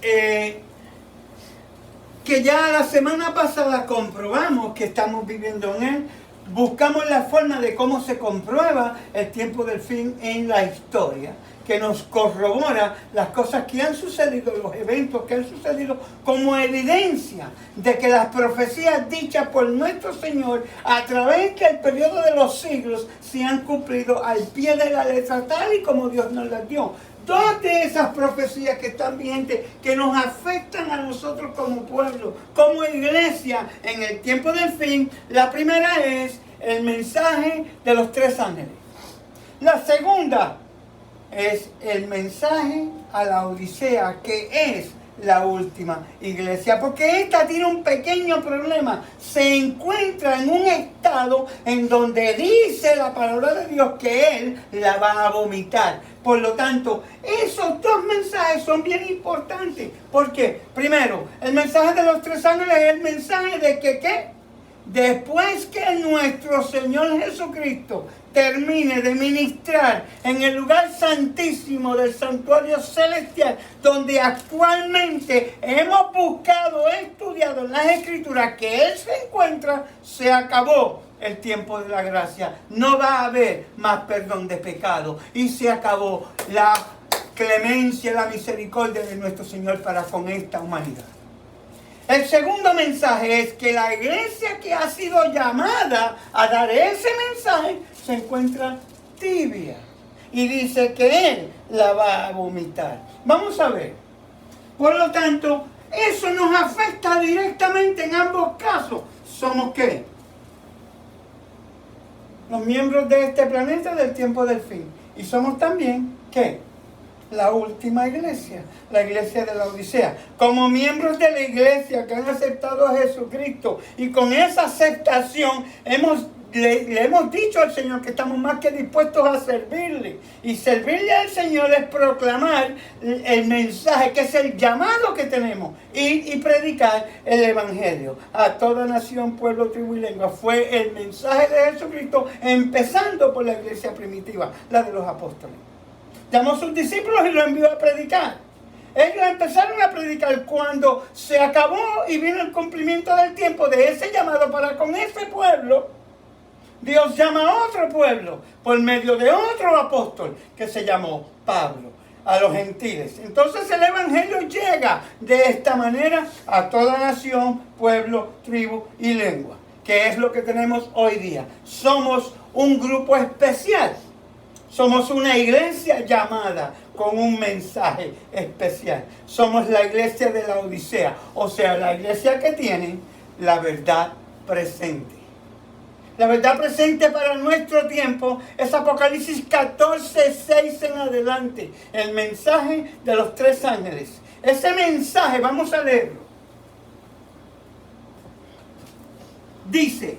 que ya la semana pasada comprobamos que estamos viviendo en él. Buscamos la forma de cómo se comprueba el tiempo del fin en la historia, que nos corrobora las cosas que han sucedido, los eventos que han sucedido, como evidencia de que las profecías dichas por nuestro Señor a través del periodo de los siglos se han cumplido al pie de la letra, tal y como Dios nos las dio. Dos de esas profecías que están vigentes, que nos afectan a nosotros como pueblo, como iglesia en el tiempo del fin. La primera es el mensaje de los 3 ángeles. La segunda es el mensaje a la Odisea, que es la última iglesia, porque esta tiene un pequeño problema. Se encuentra en un estado en donde dice la palabra de Dios que Él la va a vomitar. Por lo tanto, esos dos mensajes son bien importantes. Porque, primero, el mensaje de los 3 ángeles es el mensaje de que, ¿qué? Después que nuestro Señor Jesucristo termine de ministrar en el lugar santísimo del santuario celestial, donde actualmente hemos buscado, estudiado en las Escrituras que Él se encuentra, se acabó el tiempo de la gracia. No va a haber más perdón de pecado y se acabó la clemencia, la misericordia de nuestro Señor para con esta humanidad. El segundo mensaje es que la iglesia que ha sido llamada a dar ese mensaje se encuentra tibia y dice que Él la va a vomitar. Vamos a ver. Por lo tanto, eso nos afecta directamente en ambos casos. ¿Somos qué? Los miembros de este planeta del tiempo del fin. Y somos también, ¿qué? La última iglesia, la iglesia de la Odisea. Como miembros de la iglesia que han aceptado a Jesucristo, y con esa aceptación le hemos dicho al Señor que estamos más que dispuestos a servirle. Y servirle al Señor es proclamar el mensaje, que es el llamado que tenemos, y predicar el Evangelio a toda nación, pueblo, tribu y lengua. Fue el mensaje de Jesucristo, empezando por la iglesia primitiva, la de los apóstoles. Llamó a sus discípulos y los envió a predicar. Ellos empezaron a predicar cuando se acabó y vino el cumplimiento del tiempo de ese llamado para con ese pueblo. Dios llama a otro pueblo por medio de otro apóstol que se llamó Pablo, a los gentiles. Entonces el Evangelio llega de esta manera a toda nación, pueblo, tribu y lengua, que es lo que tenemos hoy día. Somos un grupo especial. Somos una iglesia llamada con un mensaje especial. Somos la iglesia de la Odisea, o sea, la iglesia que tiene la verdad presente. La verdad presente para nuestro tiempo es Apocalipsis 14, 6 en adelante. El mensaje de los 3 ángeles. Ese mensaje, vamos a leerlo. Dice: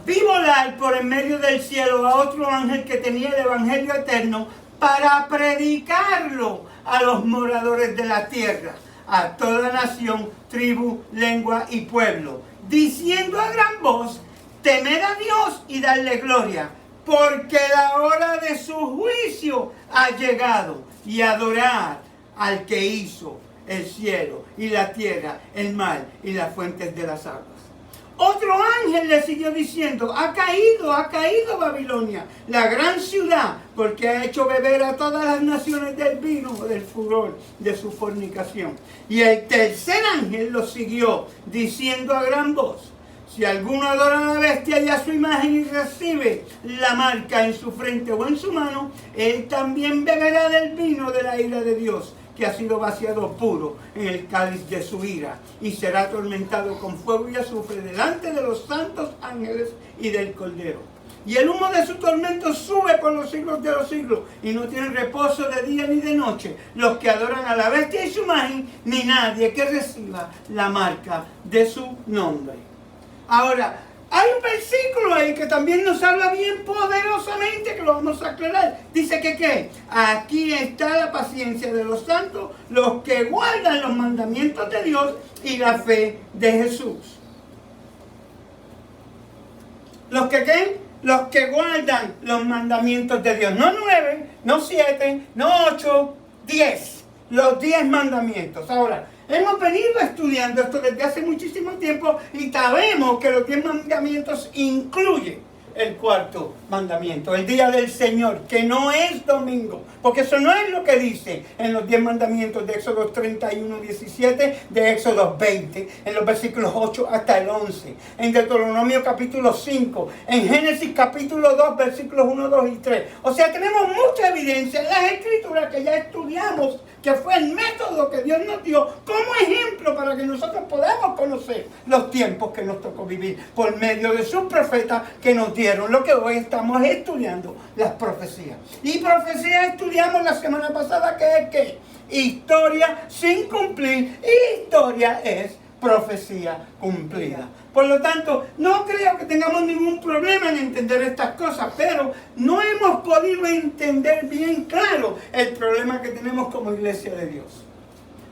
vi volar por en medio del cielo a otro ángel que tenía el evangelio eterno para predicarlo a los moradores de la tierra, a toda nación, tribu, lengua y pueblo, diciendo a gran voz: temed a Dios y darle gloria, porque la hora de su juicio ha llegado, y adorad al que hizo el cielo y la tierra, el mar y las fuentes de las aguas. Otro ángel le siguió diciendo: ha caído Babilonia, la gran ciudad, porque ha hecho beber a todas las naciones del vino del furor de su fornicación. Y el tercer ángel lo siguió, diciendo a gran voz: si alguno adora a la bestia y a su imagen y recibe la marca en su frente o en su mano, él también beberá del vino de la ira de Dios, que ha sido vaciado puro en el cáliz de su ira, y será atormentado con fuego y azufre delante de los santos ángeles y del Cordero. Y el humo de su tormento sube por los siglos de los siglos, y no tienen reposo de día ni de noche los que adoran a la bestia y su imagen, ni nadie que reciba la marca de su nombre. Ahora, hay un versículo ahí que también nos habla bien poderosamente, que lo vamos a aclarar. Dice que ¿qué? Aquí está la paciencia de los santos, los que guardan los mandamientos de Dios y la fe de Jesús. ¿Los que qué? Los que guardan los mandamientos de Dios. No 9, no 7, no 8, 10. Los 10 mandamientos. Ahora, hemos venido estudiando esto desde hace muchísimo tiempo y sabemos que los 10 mandamientos incluyen el cuarto mandamiento, el día del Señor, que no es domingo, porque eso no es lo que dice en los 10 mandamientos de Éxodo 31, 17, de Éxodo 20, en los versículos 8 hasta el 11, en Deuteronomio capítulo 5, en Génesis capítulo 2, versículos 1, 2 y 3. O sea, tenemos mucha evidencia en las Escrituras que ya estudiamos, que fue el método que Dios nos dio como ejemplo para que nosotros podamos conocer los tiempos que nos tocó vivir por medio de sus profetas que nos dieron lo que hoy estamos estudiando, las profecías. Y profecías estudiamos la semana pasada, que es que historia sin cumplir, y historia es profecía cumplida. Por lo tanto, no creo que tengamos ningún problema en entender estas cosas, pero no hemos podido entender bien claro el problema que tenemos como iglesia de Dios.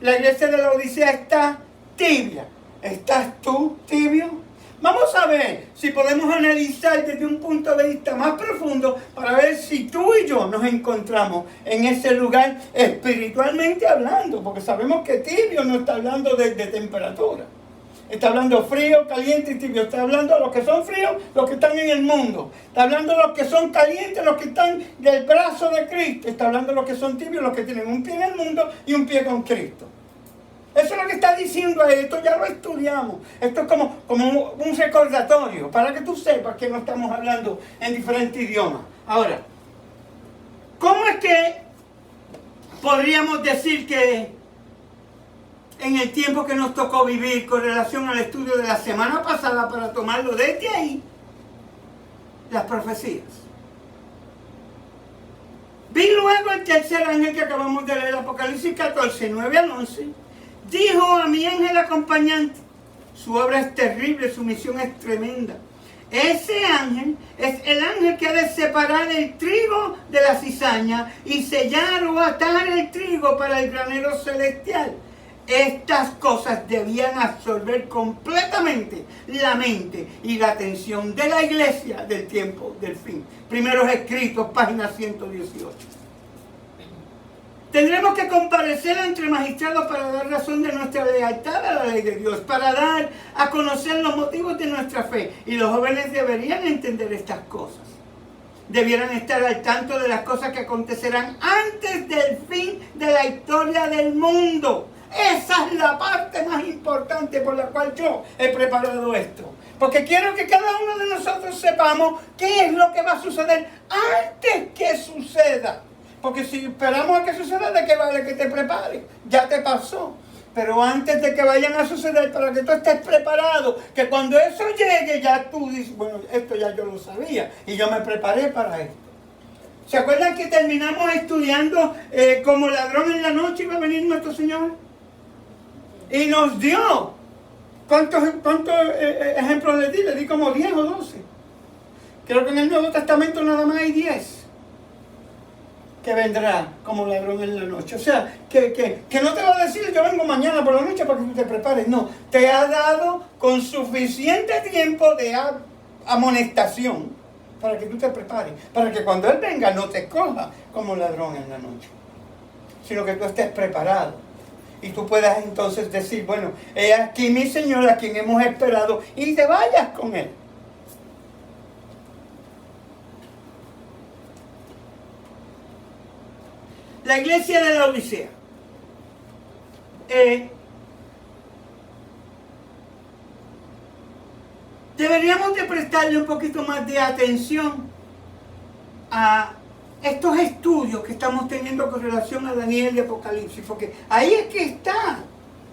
La iglesia de la Odisea está tibia. ¿Estás tú tibio? Vamos a ver si podemos analizar desde un punto de vista más profundo para ver si tú y yo nos encontramos en ese lugar espiritualmente hablando, porque sabemos que tibio no está hablando de temperatura. Está hablando frío, caliente y tibio. Está hablando de los que son fríos, los que están en el mundo. Está hablando de los que son calientes, los que están del brazo de Cristo. Está hablando de los que son tibios, los que tienen un pie en el mundo y un pie con Cristo. Eso es lo que está diciendo esto, ya lo estudiamos. Esto es como un recordatorio, para que tú sepas que no estamos hablando en diferentes idiomas. Ahora, ¿cómo es que podríamos decir que en el tiempo que nos tocó vivir con relación al estudio de la semana pasada, para tomarlo desde ahí, las profecías? Vi luego el tercer ángel que acabamos de leer, Apocalipsis 14, 9 al 11, dijo a mi ángel acompañante, su obra es terrible, su misión es tremenda. Ese ángel es el ángel que ha de separar el trigo de la cizaña y sellar o atar el trigo para el granero celestial. Estas cosas debían absorber completamente la mente y la atención de la iglesia del tiempo del fin. Primeros escritos, página 118. Tendremos que comparecer entre magistrados para dar razón de nuestra lealtad a la ley de Dios, para dar a conocer los motivos de nuestra fe. Y los jóvenes deberían entender estas cosas. Debieran estar al tanto de las cosas que acontecerán antes del fin de la historia del mundo. Esa es la parte más importante por la cual yo he preparado esto. Porque quiero que cada uno de nosotros sepamos qué es lo que va a suceder antes que suceda. Porque si esperamos a que suceda, ¿de qué vale que te prepares? Ya te pasó. Pero antes de que vayan a suceder, para que tú estés preparado, que cuando eso llegue, ya tú dices, bueno, esto ya yo lo sabía y yo me preparé para esto. ¿Se acuerdan que terminamos estudiando como ladrón en la noche iba a venir nuestro Señor? Y nos dio, ¿cuántos ejemplos le di? Le di como 10 o 12. Creo que en el Nuevo Testamento nada más hay 10. Que vendrá como ladrón en la noche. O sea, que no te va a decir yo vengo mañana por la noche para que tú te prepares. No, te ha dado con suficiente tiempo de amonestación para que tú te prepares. Para que cuando Él venga no te coja como ladrón en la noche, sino que tú estés preparado. Y tú puedas entonces decir, bueno, he aquí mi Señor a quien hemos esperado, y te vayas con Él. La iglesia de la Odisea. Deberíamos de prestarle un poquito más de atención a estos estudios que estamos teniendo con relación a Daniel y Apocalipsis, porque ahí es que está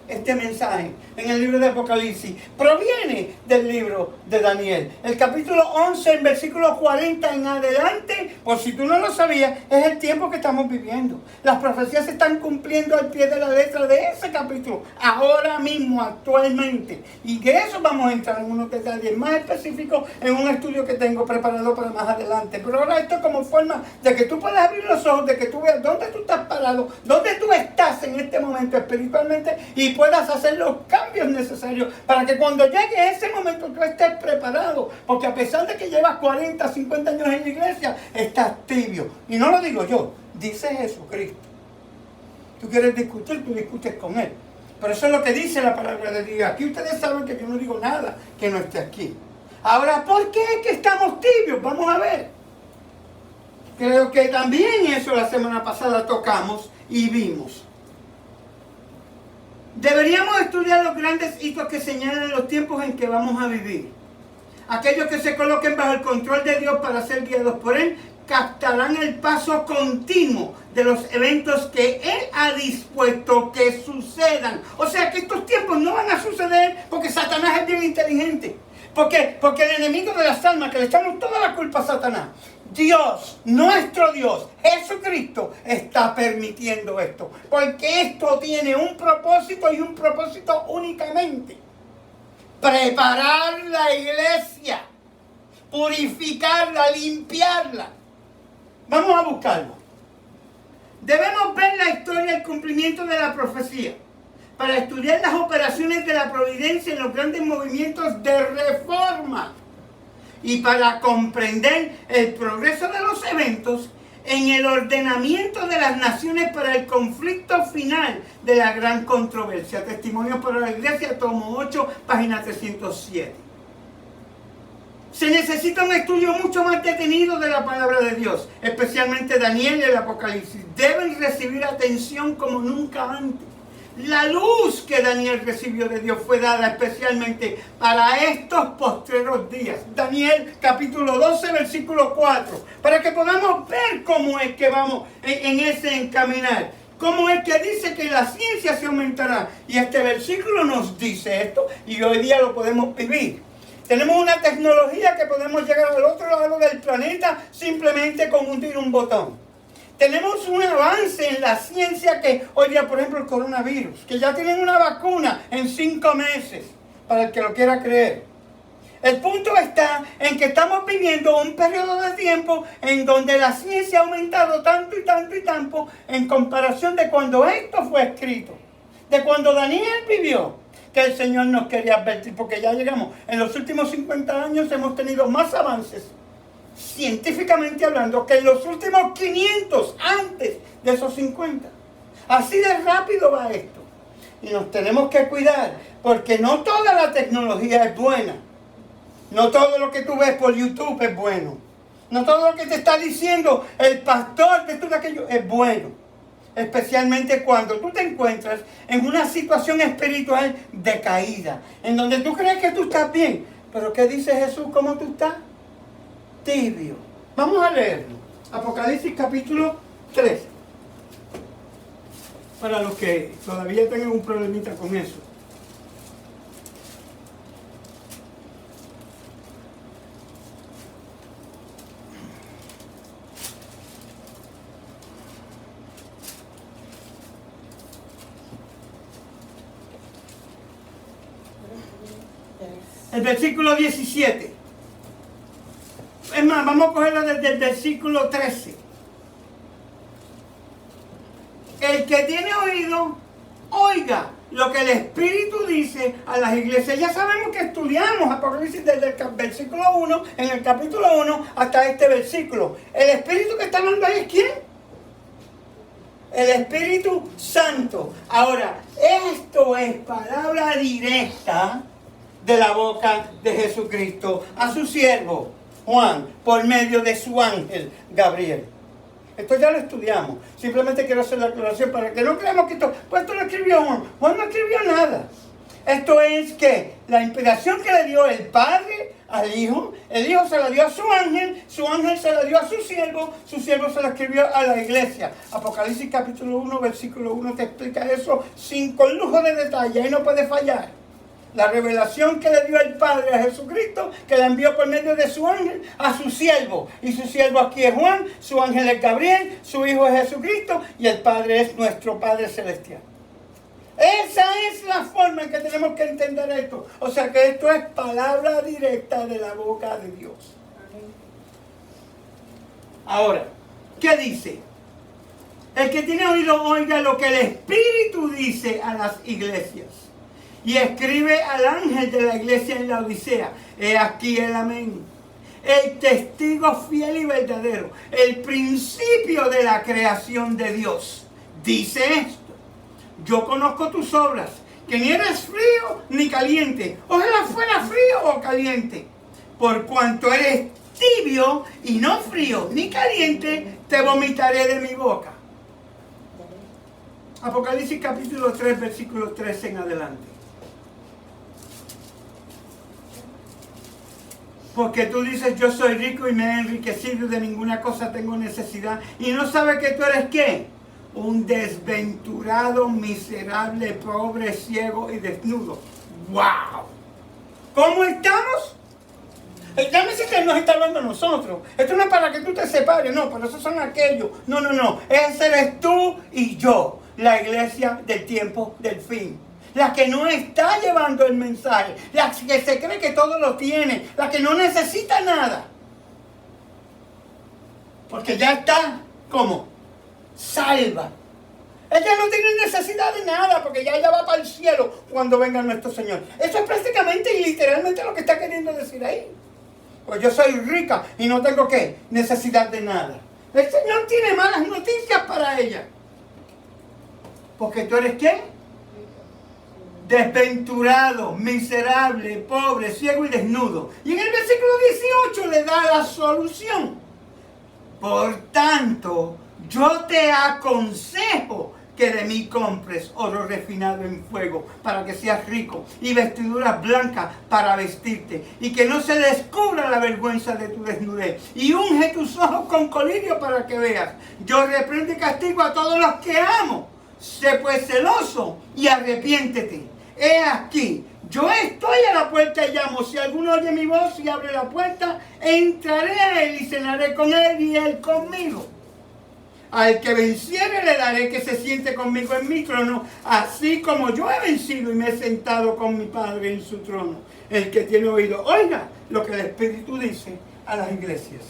este mensaje en el libro de Apocalipsis. Proviene del libro de Daniel. El capítulo 11, en versículo 40 en adelante, por si tú no lo sabías, es el tiempo que estamos viviendo. Las profecías se están cumpliendo al pie de la letra de ese capítulo, ahora mismo, actualmente. Y de eso vamos a entrar en unos detalles más específicos en un estudio que tengo preparado para más adelante. Pero ahora esto es como forma de que tú puedas abrir los ojos, de que tú veas dónde tú estás parado, dónde tú estás en este momento espiritualmente, y puedas hacer los cambios necesarios para que cuando llegue ese momento tú estés preparado, porque a pesar de que llevas 40, 50 años en la iglesia, estás tibio. Y no lo digo yo, dice Jesucristo. Tú quieres discutir, tú discutes con él. Pero eso es lo que dice la palabra de Dios. Aquí ustedes saben que yo no digo nada que no esté aquí. Ahora, ¿por qué es que estamos tibios? Vamos a ver. Creo que también eso la semana pasada tocamos y vimos. Deberíamos estudiar los grandes hitos que señalan los tiempos en que vamos a vivir. Aquellos que se coloquen bajo el control de Dios para ser guiados por Él, captarán el paso continuo de los eventos que Él ha dispuesto que sucedan. O sea que estos tiempos no van a suceder porque Satanás es bien inteligente. Porque el enemigo de las almas, que le echamos toda la culpa a Satanás, Dios, nuestro Dios, Jesucristo, está permitiendo esto. Porque esto tiene un propósito y un propósito únicamente. Preparar la iglesia, purificarla, limpiarla. Vamos a buscarlo. Debemos ver la historia y el cumplimiento de la profecía para estudiar las operaciones de la providencia en los grandes movimientos de reforma y para comprender el progreso de los eventos en el ordenamiento de las naciones para el conflicto final de la gran controversia. Testimonios para la Iglesia, tomo 8, página 307. Se necesita un estudio mucho más detenido de la palabra de Dios, especialmente Daniel y el Apocalipsis. Deben recibir atención como nunca antes. La luz que Daniel recibió de Dios fue dada especialmente para estos postreros días. Daniel capítulo 12, versículo 4. Para que podamos ver cómo es que vamos en ese encaminar. Cómo es que dice que la ciencia se aumentará. Y este versículo nos dice esto y hoy día lo podemos vivir. Tenemos una tecnología que podemos llegar al otro lado del planeta simplemente con hundir un botón. Tenemos un avance en la ciencia que, hoy día, por ejemplo, el coronavirus, que ya tienen una vacuna en 5 meses, para el que lo quiera creer. El punto está en que estamos viviendo un periodo de tiempo en donde la ciencia ha aumentado tanto y tanto y tanto en comparación de cuando esto fue escrito, de cuando Daniel vivió, que el Señor nos quería advertir, porque ya llegamos, en los últimos 50 años hemos tenido más avances, científicamente hablando, que en los últimos 500 antes de esos 50. Así de rápido va esto. Y nos tenemos que cuidar, porque no toda la tecnología es buena. No todo lo que tú ves por YouTube es bueno. No todo lo que te está diciendo el pastor de todo aquello es bueno. Especialmente cuando tú te encuentras en una situación espiritual decaída, en donde tú crees que tú estás bien. Pero ¿qué dice Jesús? ¿Cómo tú estás? Tibio. Vamos a leerlo. Apocalipsis capítulo 13. Para los que todavía tengan un problemita con eso. El versículo 17. Es más, vamos a cogerlo desde el versículo 13. El que tiene oído, oiga lo que el Espíritu dice a las iglesias. Ya sabemos que estudiamos Apocalipsis desde el versículo 1, en el capítulo 1, hasta este versículo. El Espíritu que está hablando ahí es ¿quién? El Espíritu Santo. Ahora, esto es palabra directa de la boca de Jesucristo a su siervo Juan, por medio de su ángel Gabriel. Esto ya lo estudiamos. Simplemente quiero hacer la aclaración para que no creamos que esto lo escribió Juan. Juan no escribió nada. Esto es que la inspiración que le dio el Padre al Hijo, el Hijo se la dio a su ángel se la dio a su siervo se la escribió a la iglesia. Apocalipsis capítulo 1, versículo 1 te explica eso con lujo de detalle, ahí no puede fallar. La revelación que le dio el Padre a Jesucristo, que la envió por medio de su ángel a su siervo. Y su siervo aquí es Juan, su ángel es Gabriel, su Hijo es Jesucristo y el Padre es nuestro Padre Celestial. Esa es la forma en que tenemos que entender esto. O sea que esto es palabra directa de la boca de Dios. Ahora, ¿qué dice? El que tiene oído oiga lo que el Espíritu dice a las iglesias. Y escribe al ángel de la iglesia en la Odisea. He aquí el amén. El testigo fiel y verdadero. El principio de la creación de Dios. Dice esto. yo conozco tus obras, que ni eres frío ni caliente. Ojalá fuera frío o caliente. Por cuanto eres tibio y no frío ni caliente, te vomitaré de mi boca. Apocalipsis capítulo 3, versículo 13 en adelante. Porque tú dices, yo soy rico y me he enriquecido, de ninguna cosa tengo necesidad. Y no sabes que tú eres ¿qué? Un desventurado, miserable, pobre, ciego y desnudo. ¡Wow! ¿Cómo estamos? Ya me dice que nos está hablando a nosotros. Esto no es para que tú te separes, no, pero esos son aquellos. No, no, no. Ese eres tú y yo, la iglesia del tiempo del fin. La que no está llevando el mensaje, la que se cree que todo lo tiene, la que no necesita nada. Porque ya está, ¿cómo? Salva. Ella no tiene necesidad de nada porque ya ella va para el cielo cuando venga nuestro Señor. Eso es prácticamente y literalmente lo que está queriendo decir ahí. Pues yo soy rica y no tengo ¿qué? Necesidad de nada. El Señor tiene malas noticias para ella. Porque tú eres ¿qué? Desventurado, miserable, pobre, ciego y desnudo. Y en el versículo 18 le da la solución. Por tanto, yo te aconsejo que de mí compres oro refinado en fuego para que seas rico y vestiduras blancas para vestirte y que no se descubra la vergüenza de tu desnudez y unge tus ojos con colirio para que veas. Yo reprendo y castigo a todos los que amo. Sé pues celoso y arrepiéntete. He aquí, yo estoy a la puerta y llamo. Si alguno oye mi voz y abre la puerta, entraré a él y cenaré con él y él conmigo. Al que venciere le daré que se siente conmigo en mi trono, así como yo he vencido y me he sentado con mi Padre en su trono. El que tiene oído, oiga lo que el Espíritu dice a las iglesias.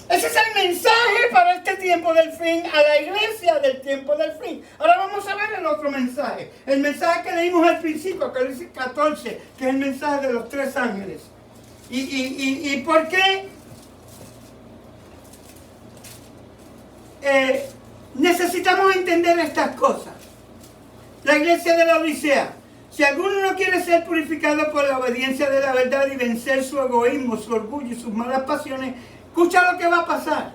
Ese es el mensaje para este tiempo del fin, a la iglesia del tiempo del fin. Ahora vamos a ver el otro mensaje. El mensaje que leímos al principio, Apocalipsis 14, que es el mensaje de los 3 ángeles. ¿Y por qué? Necesitamos entender estas cosas. La iglesia de la Odisea. Si alguno no quiere ser purificado por la obediencia de la verdad y vencer su egoísmo, su orgullo y sus malas pasiones, escucha lo que va a pasar.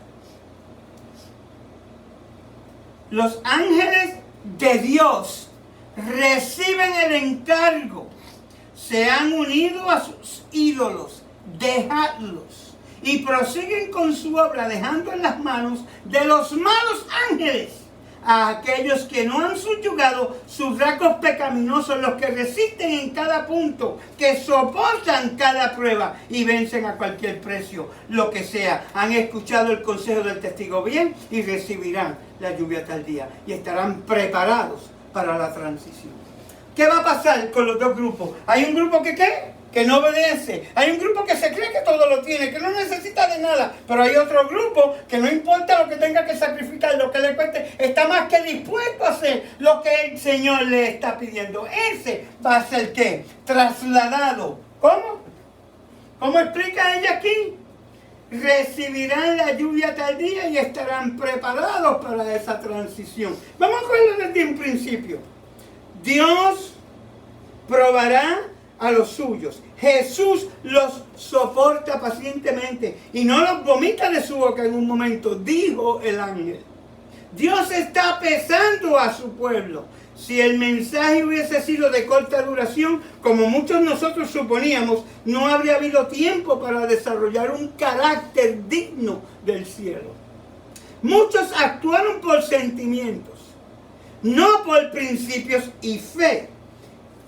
Los ángeles de Dios reciben el encargo. Se han unido a sus ídolos. Dejadlos. Y prosiguen con su obra, dejando en las manos de los malos ángeles a aquellos que no han subyugado sus rasgos pecaminosos, los que resisten en cada punto, que soportan cada prueba y vencen a cualquier precio, lo que sea. Han escuchado el consejo del testigo bien y recibirán la lluvia tardía y estarán preparados para la transición. ¿Qué va a pasar con los dos grupos? Hay un grupo que ¿qué? Que no obedece. Hay un grupo que se cree que todo lo tiene, que no necesita de nada. Pero hay otro grupo que no importa lo que tenga que sacrificar, lo que le cueste, está más que dispuesto a hacer lo que el Señor le está pidiendo. Ese va a ser ¿qué? Trasladado. ¿Cómo? ¿Cómo explica ella aquí? Recibirán la lluvia tardía y estarán preparados para esa transición. Vamos a verlo desde un principio. Dios probará a los suyos. Jesús los soporta pacientemente y no los vomita de su boca en un momento, dijo el ángel. Dios está pesando a su pueblo. Si el mensaje hubiese sido de corta duración, como muchos nosotros suponíamos, no habría habido tiempo para desarrollar un carácter digno del cielo. Muchos actuaron por sentimientos, no por principios y fe.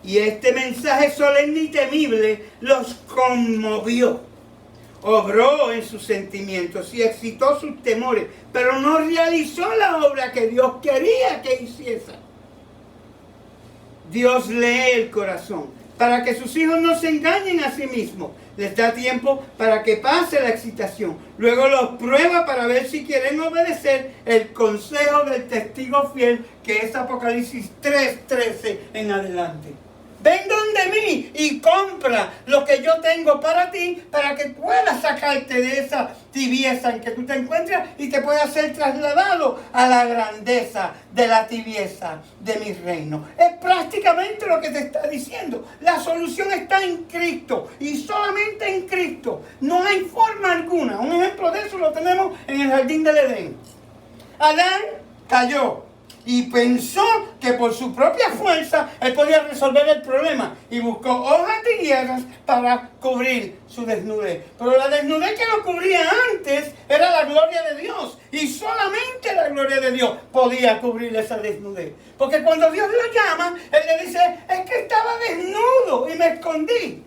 Y este mensaje solemne y temible los conmovió. Obró en sus sentimientos y excitó sus temores, pero no realizó la obra que Dios quería que hiciese. Dios lee el corazón para que sus hijos no se engañen a sí mismos. Les da tiempo para que pase la excitación. Luego los prueba para ver si quieren obedecer el consejo del testigo fiel, que es Apocalipsis 3:13 en adelante. ¿Ven dónde de mí y compra lo que yo tengo para ti, para que puedas sacarte de esa tibieza en que tú te encuentras y te puedas ser trasladado a la grandeza de la tibieza de mi reino. Es prácticamente lo que te está diciendo. La solución está en Cristo y solamente en Cristo. No hay forma alguna. Un ejemplo de eso lo tenemos en el jardín del Edén. Adán cayó y pensó que por su propia fuerza él podía resolver el problema y buscó hojas de hierbas para cubrir su desnudez. Pero la desnudez que lo cubría antes era la gloria de Dios y solamente la gloria de Dios podía cubrir esa desnudez. Porque cuando Dios lo llama, él le dice, es que estaba desnudo y me escondí.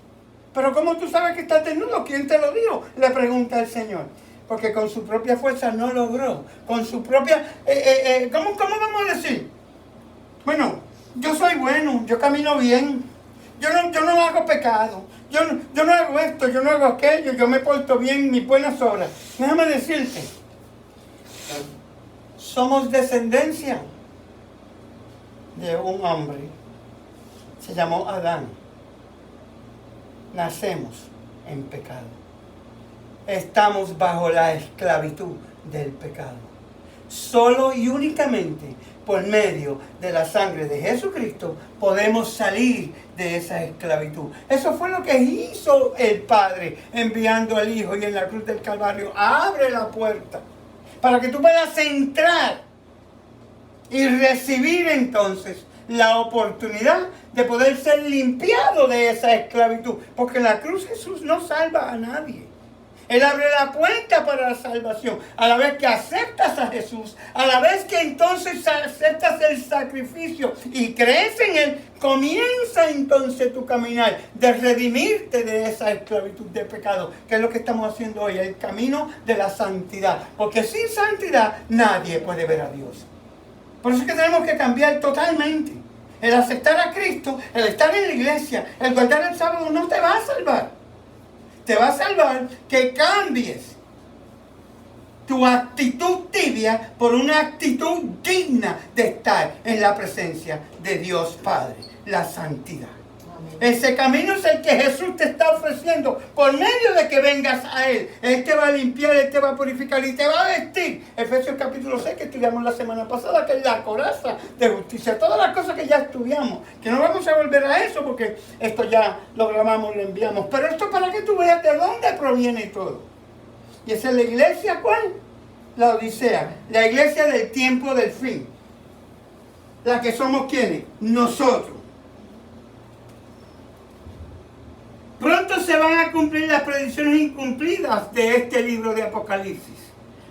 Pero ¿cómo tú sabes que estás desnudo? ¿Quién te lo dijo? Le pregunta el Señor. Porque con su propia fuerza no logró. Con su propia... ¿cómo vamos a decir? Bueno, yo soy bueno, yo camino bien. Yo no hago pecado. Yo no hago esto, yo no hago aquello. Yo me porto bien, mis buenas obras. Déjame decirte. Somos descendencia de un hombre. Se llamó Adán. Nacemos en pecado. Estamos bajo la esclavitud del pecado. Solo y únicamente por medio de la sangre de Jesucristo podemos salir de esa esclavitud. Eso fue lo que hizo el Padre enviando al Hijo y en la cruz del Calvario. Abre la puerta para que tú puedas entrar y recibir entonces la oportunidad de poder ser limpiado de esa esclavitud. Porque en la cruz Jesús no salva a nadie. Él abre la puerta para la salvación. A la vez que aceptas a Jesús, a la vez que entonces aceptas el sacrificio y crees en Él, comienza entonces tu caminar de redimirte de esa esclavitud de pecado, que es lo que estamos haciendo hoy, el camino de la santidad. Porque sin santidad nadie puede ver a Dios. Por eso es que tenemos que cambiar totalmente. El aceptar a Cristo, el estar en la iglesia, el guardar el sábado no te va a salvar. Te va a salvar que cambies tu actitud tibia por una actitud digna de estar en la presencia de Dios Padre, la santidad. Amén. Ese camino es el que Jesús te está ofreciendo por medio de que vengas a Él. Él te va a limpiar, Él te va a purificar y te va a vestir. Efesios capítulo 6 que estudiamos la semana pasada, que es la coraza de justicia. Todas las cosas que ya estudiamos, que no vamos a volver a eso porque esto ya lo grabamos, lo enviamos. Pero esto es para que tú veas de dónde proviene todo. Y esa es la iglesia, ¿cuál? La Odisea, la iglesia del tiempo del fin. La que somos ¿quiénes? Nosotros. Pronto se van a cumplir las predicciones incumplidas de este libro de Apocalipsis.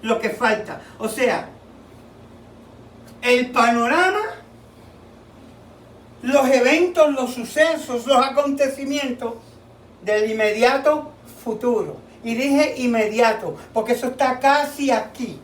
Lo que falta. O sea, el panorama, los eventos, los sucesos, los acontecimientos del inmediato futuro. Y dije inmediato, porque eso está casi aquí.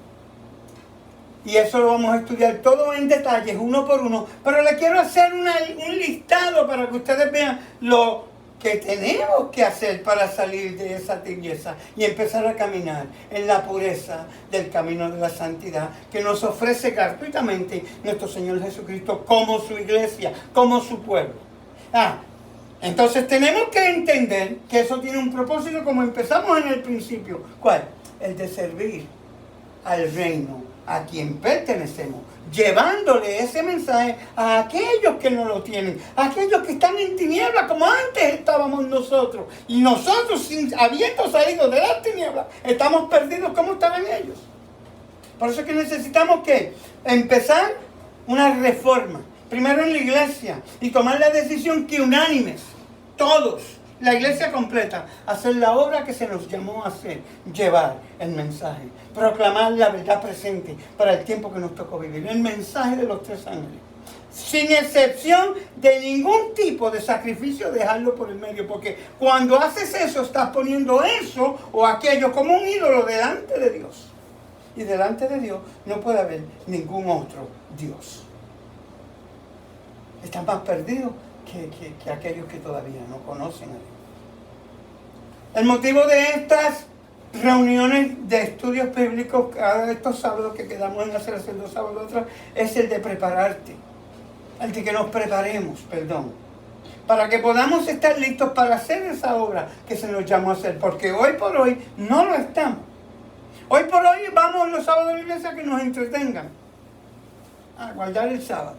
Y eso lo vamos a estudiar todo en detalles, uno por uno. Pero le quiero hacer un listado para que ustedes vean lo que tenemos que hacer para salir de esa tibieza y empezar a caminar en la pureza del camino de la santidad que nos ofrece gratuitamente nuestro Señor Jesucristo como su iglesia, como su pueblo. Entonces tenemos que entender que eso tiene un propósito como empezamos en el principio. ¿Cuál? El de servir al reino a quien pertenecemos, llevándole ese mensaje a aquellos que no lo tienen, a aquellos que están en tinieblas como antes estábamos nosotros. Y nosotros, habiendo salido de las tinieblas, estamos perdidos como estaban ellos. Por eso es que necesitamos que empezar una reforma, primero en la iglesia, y tomar la decisión que unánimes, todos, la iglesia completa, hacer la obra que se nos llamó a hacer, llevar el mensaje, proclamar la verdad presente para el tiempo que nos tocó vivir, el mensaje de los 3 ángeles. Sin excepción de ningún tipo de sacrificio, dejarlo por el medio, porque cuando haces eso, estás poniendo eso o aquello como un ídolo delante de Dios. Y delante de Dios no puede haber ningún otro Dios. Están más perdidos que aquellos que todavía no conocen a Dios. El motivo de estas reuniones de estudios bíblicos, cada de estos sábados que quedamos en hacer 2 sábados atrás, es el de prepararte, el de que nos preparemos, para que podamos estar listos para hacer esa obra que se nos llamó a hacer, porque hoy por hoy no lo estamos. Hoy por hoy vamos los sábados a la iglesia que nos entretengan, a guardar el sábado.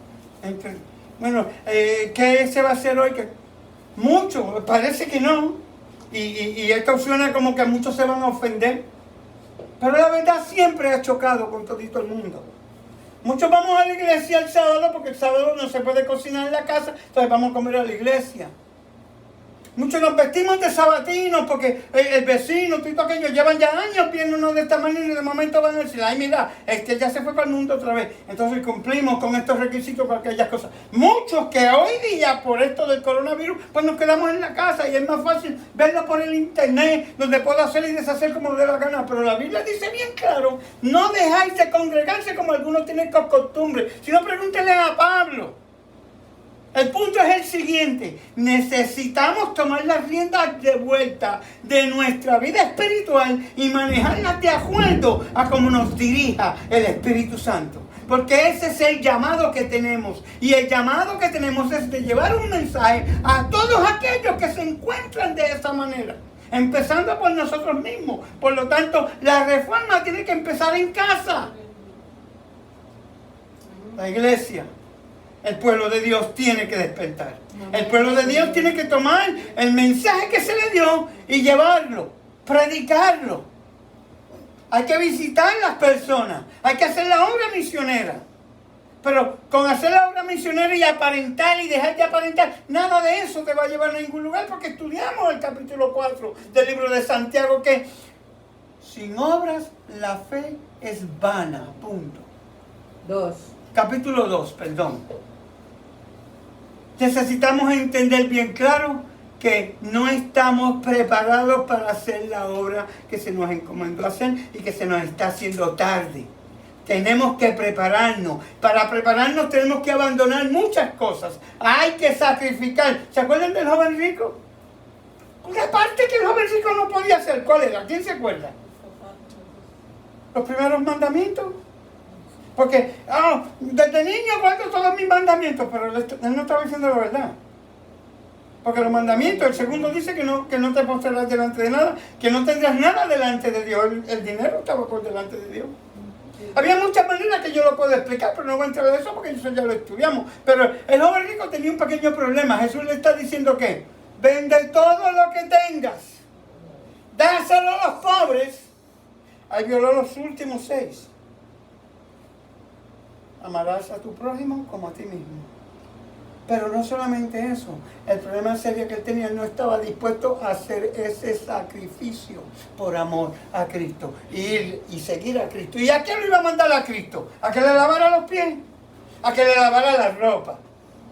Bueno, ¿qué se va a hacer hoy? Mucho, parece que no, y esto suena como que muchos se van a ofender, pero la verdad siempre ha chocado con todito el mundo. Muchos vamos a la iglesia el sábado porque el sábado no se puede cocinar en la casa, entonces vamos a comer a la iglesia. Muchos nos vestimos de sabatinos porque el vecino, todo aquello, llevan ya años viéndonos de esta manera y de momento van a decir, ay mira, ya se fue para el mundo otra vez. Entonces cumplimos con estos requisitos para aquellas cosas. Muchos que hoy día, por esto del coronavirus, pues nos quedamos en la casa y es más fácil verlo por el internet, donde puedo hacer y deshacer como me dé la gana. Pero la Biblia dice bien claro, no dejáis de congregarse como algunos tienen costumbre, sino pregúntenle a Pablo. El punto es el siguiente, necesitamos tomar las riendas de vuelta de nuestra vida espiritual y manejarlas de acuerdo a cómo nos dirija el Espíritu Santo. Porque ese es el llamado que tenemos. Y el llamado que tenemos es de llevar un mensaje a todos aquellos que se encuentran de esa manera. Empezando por nosotros mismos. Por lo tanto, la reforma tiene que empezar en casa. La iglesia. El pueblo de Dios tiene que despertar. El pueblo de Dios tiene que tomar el mensaje que se le dio y llevarlo, predicarlo. Hay que visitar las personas, hay que hacer la obra misionera. Pero con hacer la obra misionera y aparentar y dejar de aparentar, nada de eso te va a llevar a ningún lugar, porque estudiamos el capítulo 4 del libro de Santiago que sin obras la fe es vana, punto. Capítulo 2, perdón. Necesitamos entender bien claro que no estamos preparados para hacer la obra que se nos encomendó hacer y que se nos está haciendo tarde. Tenemos que prepararnos. Para prepararnos tenemos que abandonar muchas cosas. Hay que sacrificar. ¿Se acuerdan del joven rico? Una parte que el joven rico no podía hacer. ¿Cuál era? ¿Quién se acuerda? Los primeros mandamientos. Porque, desde niño guardo todos mis mandamientos, pero él no estaba diciendo la verdad. Porque los mandamientos, el segundo dice que no te postrarás delante de nada, que no tendrás nada delante de Dios. El dinero estaba por delante de Dios. Había muchas maneras que yo lo puedo explicar, pero no voy a entrar en eso porque eso ya lo estudiamos. Pero el joven rico tenía un pequeño problema. Jesús le está diciendo que vende todo lo que tengas, dáselo a los pobres. Ahí violó los últimos 6. Amarás a tu prójimo como a ti mismo. Pero no solamente eso. El problema serio que él tenía, no estaba dispuesto a hacer ese sacrificio por amor a Cristo. Ir y seguir a Cristo. ¿Y a qué lo iba a mandar a Cristo? ¿A que le lavara los pies? ¿A que le lavara la ropa?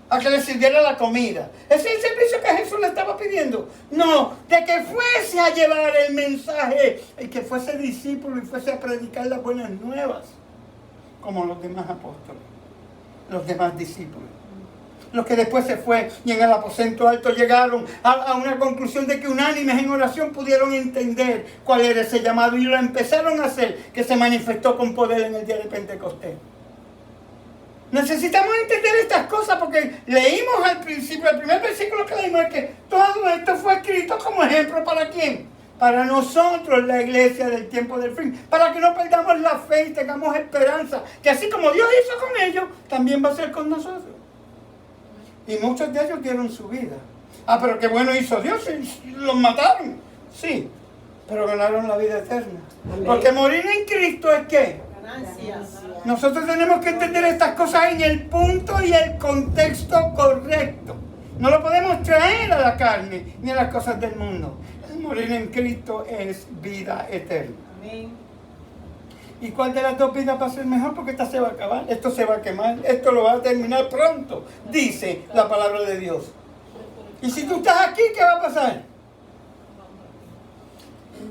¿A que le sirviera la comida? ¿Ese es el servicio que Jesús le estaba pidiendo? No, de que fuese a llevar el mensaje y que fuese discípulo y fuese a predicar las buenas nuevas. Como los demás apóstoles, los demás discípulos. Los que después se fue y en el aposento alto llegaron a una conclusión de que unánimes en oración pudieron entender cuál era ese llamado y lo empezaron a hacer, que se manifestó con poder en el día de Pentecostés. Necesitamos entender estas cosas porque leímos al principio, el primer versículo que leímos es que todo esto fue escrito como ejemplo ¿para quién? Para nosotros, la iglesia del tiempo del fin, para que no perdamos la fe y tengamos esperanza, que así como Dios hizo con ellos, también va a ser con nosotros. Y muchos de ellos dieron su vida. Pero qué bueno hizo Dios, los mataron, sí, pero ganaron la vida eterna. Amén. Porque morir en Cristo es ¿qué? Ganancias. Nosotros tenemos que entender estas cosas en el punto y el contexto correcto. No lo podemos traer a la carne ni a las cosas del mundo. Morir en Cristo es vida eterna. Amén. ¿Y cuál de las dos vidas va a ser mejor? Porque esta se va a acabar, esto se va a quemar, esto lo va a terminar pronto, dice la palabra de Dios. Y si tú estás aquí, ¿qué va a pasar?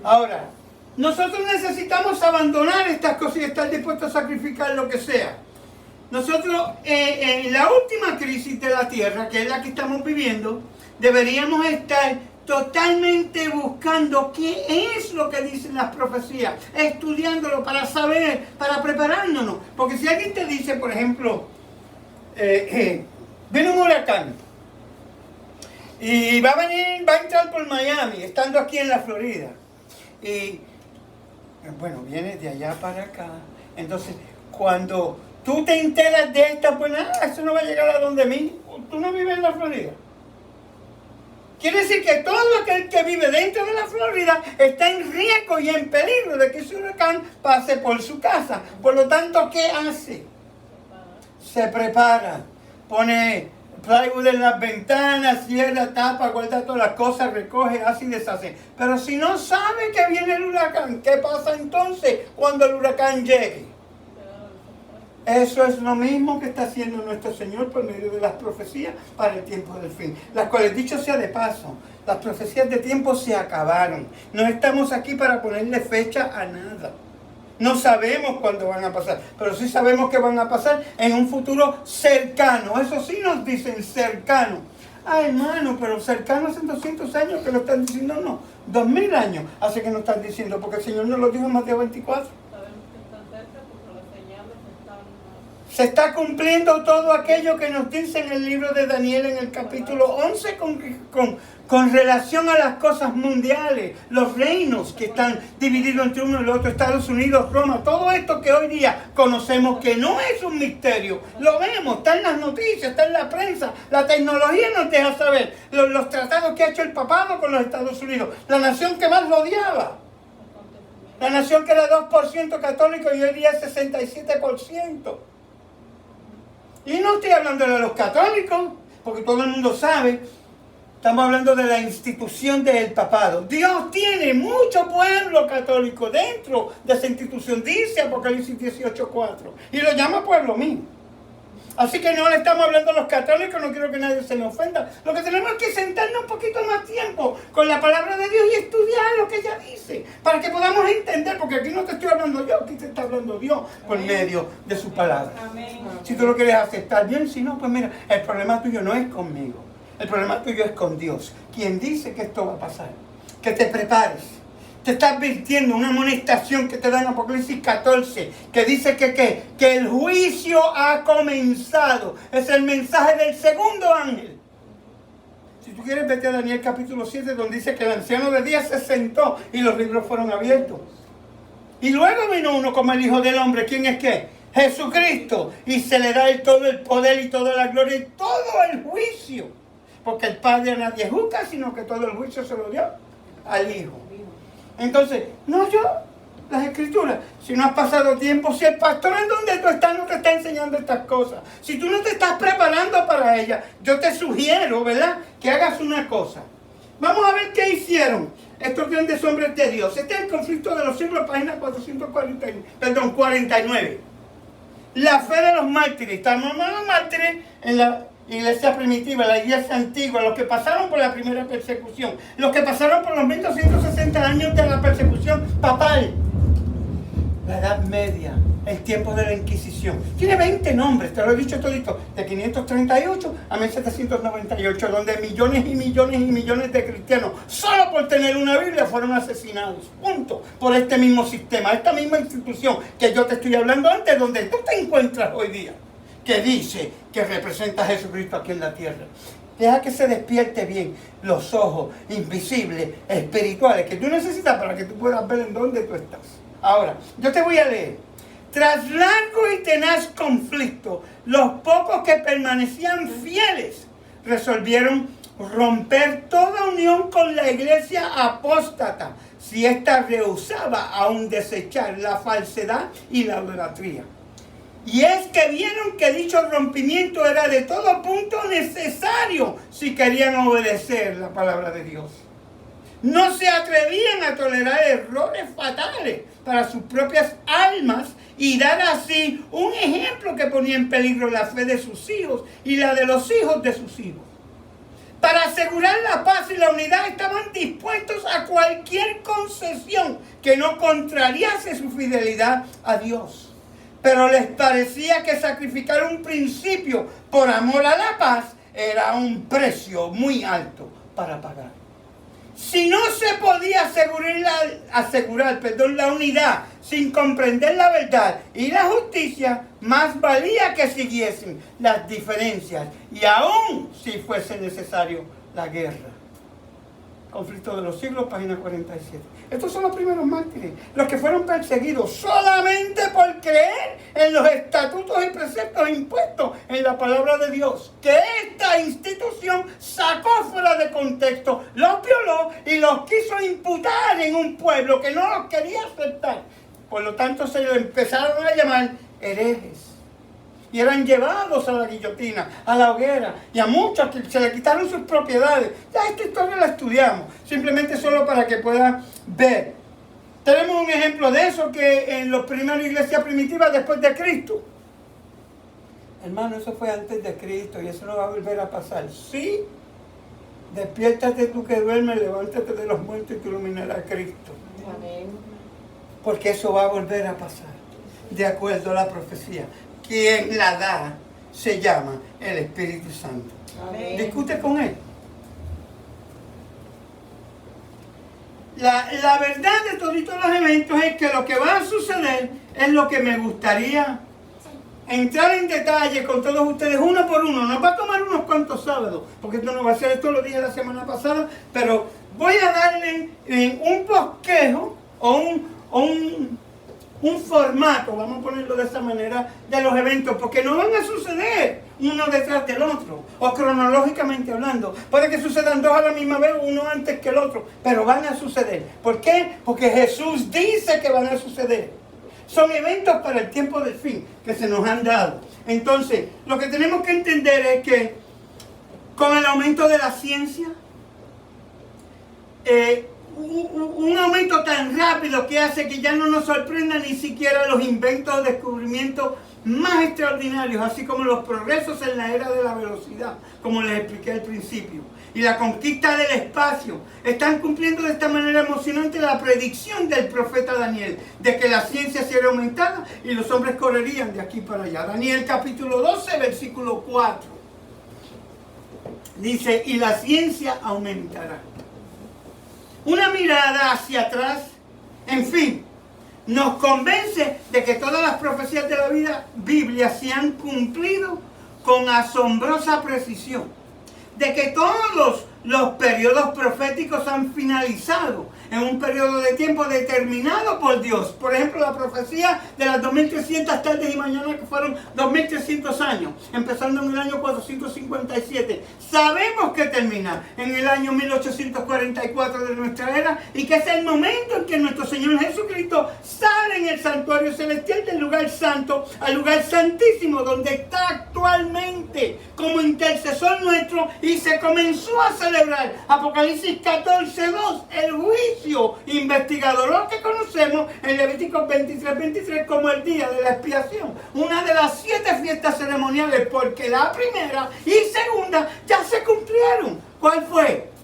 Ahora, nosotros necesitamos abandonar estas cosas y estar dispuestos a sacrificar lo que sea. Nosotros, en la última crisis de la tierra, que es la que estamos viviendo, deberíamos estar totalmente buscando qué es lo que dicen las profecías, estudiándolo para saber, para preparándonos. Porque si alguien te dice, por ejemplo, viene un huracán, Y va a entrar por Miami, estando aquí en la Florida. Y bueno, viene de allá para acá. Entonces, cuando tú te enteras de esta, pues nada, eso no va a llegar a donde mí. Tú no vives en la Florida. Quiere decir que todo aquel que vive dentro de la Florida está en riesgo y en peligro de que ese huracán pase por su casa. Por lo tanto, ¿qué hace? Se prepara, pone plywood en las ventanas, cierra, tapa, guarda todas las cosas, recoge, hace y deshace. Pero si no sabe que viene el huracán, ¿qué pasa entonces cuando el huracán llegue? Eso es lo mismo que está haciendo nuestro Señor por medio de las profecías para el tiempo del fin. Las cuales, dicho sea de paso, las profecías de tiempo se acabaron. No estamos aquí para ponerle fecha a nada. No sabemos cuándo van a pasar, pero sí sabemos que van a pasar en un futuro cercano. Eso sí nos dicen cercano. Ah, hermano, pero cercano hace 200 años que lo están diciendo, no. 2000 años hace que nos están diciendo, porque el Señor nos lo dijo en Mateo 24. Se está cumpliendo todo aquello que nos dice en el libro de Daniel en el capítulo 11 con relación a las cosas mundiales, los reinos que están divididos entre uno y el otro, Estados Unidos, Roma, todo esto que hoy día conocemos que no es un misterio, lo vemos, está en las noticias, está en la prensa, la tecnología nos deja saber los tratados que ha hecho el papado con los Estados Unidos, la nación que más lo odiaba, la nación que era 2% católico y hoy día es 67%. Y no estoy hablando de los católicos, porque todo el mundo sabe. Estamos hablando de la institución del papado. Dios tiene mucho pueblo católico dentro de esa institución, dice Apocalipsis 18:4. Y lo llama pueblo mío. Así que no le estamos hablando a los católicos, no quiero que nadie se me ofenda. Lo que tenemos es que sentarnos un poquito más tiempo con la palabra de Dios y estudiar lo que ella dice, para que podamos entender, porque aquí no te estoy hablando yo, aquí te está hablando Dios por medio de su palabra. Amén. Si tú lo quieres aceptar bien, si no, pues mira, el problema tuyo no es conmigo, el problema tuyo es con Dios, quien dice que esto va a pasar. Que te prepares. Te está advirtiendo una amonestación que te da en Apocalipsis 14, que dice que el juicio ha comenzado. Es el mensaje del segundo ángel. Si tú quieres, vete a Daniel capítulo 7, donde dice que el anciano de días se sentó y los libros fueron abiertos. Y luego vino uno como el Hijo del Hombre. ¿Quién es qué? Jesucristo. Y se le da todo el poder y toda la gloria y todo el juicio. Porque el Padre a nadie juzga, sino que todo el juicio se lo dio al Hijo. Entonces, no yo, las escrituras, si no has pasado tiempo, si el pastor en donde tú estás no te está enseñando estas cosas, si tú no te estás preparando para ellas, yo te sugiero, ¿verdad?, que hagas una cosa. Vamos a ver qué hicieron estos grandes hombres de Dios. Este es el conflicto de los siglos, página 49. La fe de los mártires. Estamos hablando de los mártires en la iglesia primitiva, la iglesia antigua, los que pasaron por la primera persecución, los que pasaron por los 1260 años de la persecución papal, la Edad Media, el tiempo de la Inquisición. Tiene 20 nombres, te lo he dicho todito, de 538 a 1798, donde millones y millones y millones de cristianos, solo por tener una Biblia, fueron asesinados, punto, por este mismo sistema, esta misma institución que yo te estoy hablando antes, donde tú te encuentras hoy día, que dice que representa a Jesucristo aquí en la tierra. Deja que se despierte bien los ojos invisibles, espirituales, que tú necesitas para que tú puedas ver en dónde tú estás. Ahora, yo te voy a leer. Tras largo y tenaz conflicto, los pocos que permanecían fieles resolvieron romper toda unión con la iglesia apóstata, si ésta rehusaba aún desechar la falsedad y la idolatría. Y es que vieron que dicho rompimiento era de todo punto necesario si querían obedecer la palabra de Dios. No se atrevían a tolerar errores fatales para sus propias almas y dar así un ejemplo que ponía en peligro la fe de sus hijos y la de los hijos de sus hijos. Para asegurar la paz y la unidad estaban dispuestos a cualquier concesión que no contrariase su fidelidad a Dios. Pero les parecía que sacrificar un principio por amor a la paz era un precio muy alto para pagar. Si no se podía asegurar la unidad sin comprender la verdad y la justicia, más valía que siguiesen las diferencias y aún si fuese necesario la guerra. Conflicto de los siglos, página 47. Estos son los primeros mártires, los que fueron perseguidos solamente por creer en los estatutos y preceptos impuestos en la palabra de Dios, que esta institución sacó fuera de contexto, los violó y los quiso imputar en un pueblo que no los quería aceptar. Por lo tanto, se les empezaron a llamar herejes. Y eran llevados a la guillotina, a la hoguera, y a muchos que se le quitaron sus propiedades. Ya esta historia la estudiamos, simplemente solo para que puedan ver. Tenemos un ejemplo de eso que en las primeras iglesias primitivas después de Cristo. Hermano, eso fue antes de Cristo y eso no va a volver a pasar. Sí, despiértate tú que duermes, levántate de los muertos y te iluminará Cristo. Amén. Porque eso va a volver a pasar, de acuerdo a la profecía. Quien la da se llama el Espíritu Santo. Amén. Discute con él. La verdad de todos los eventos es que lo que va a suceder es lo que me gustaría entrar en detalle con todos ustedes uno por uno. Nos va a tomar unos cuantos sábados, porque esto no va a ser esto lo dije la semana pasada, pero voy a darle un bosquejo o un formato, vamos a ponerlo de esa manera, de los eventos, porque no van a suceder uno detrás del otro, o cronológicamente hablando. Puede que sucedan dos a la misma vez, uno antes que el otro, pero van a suceder. ¿Por qué? Porque Jesús dice que van a suceder. Son eventos para el tiempo del fin que se nos han dado. Entonces, lo que tenemos que entender es que con el aumento de la ciencia, un aumento tan rápido que hace que ya no nos sorprenda ni siquiera los inventos o descubrimientos más extraordinarios, así como los progresos en la era de la velocidad, como les expliqué al principio, y la conquista del espacio, están cumpliendo de esta manera emocionante la predicción del profeta Daniel, de que la ciencia sería aumentada y los hombres correrían de aquí para allá. Daniel capítulo 12, versículo 4. Dice, y la ciencia aumentará. Una mirada hacia atrás, en fin, nos convence de que todas las profecías de la Biblia se han cumplido con asombrosa precisión, de que todos los periodos proféticos han finalizado en un periodo de tiempo determinado por Dios. Por ejemplo, la profecía de las 2300 tardes y mañanas, que fueron 2300 años, empezando en el año 457. Sabemos que termina en el año 1844 de nuestra era y que es el momento en que nuestro Señor Jesucristo sale en el santuario celestial del lugar santo al lugar santísimo, donde está actualmente como intercesor nuestro, y se comenzó a celebrar Apocalipsis 14:2, el juicio investigador, lo que conocemos en Levíticos 23:23 como el día de la expiación, una de las 7 fiestas ceremoniales, porque la primera y segunda ya se cumplieron. ¿Cuál fue?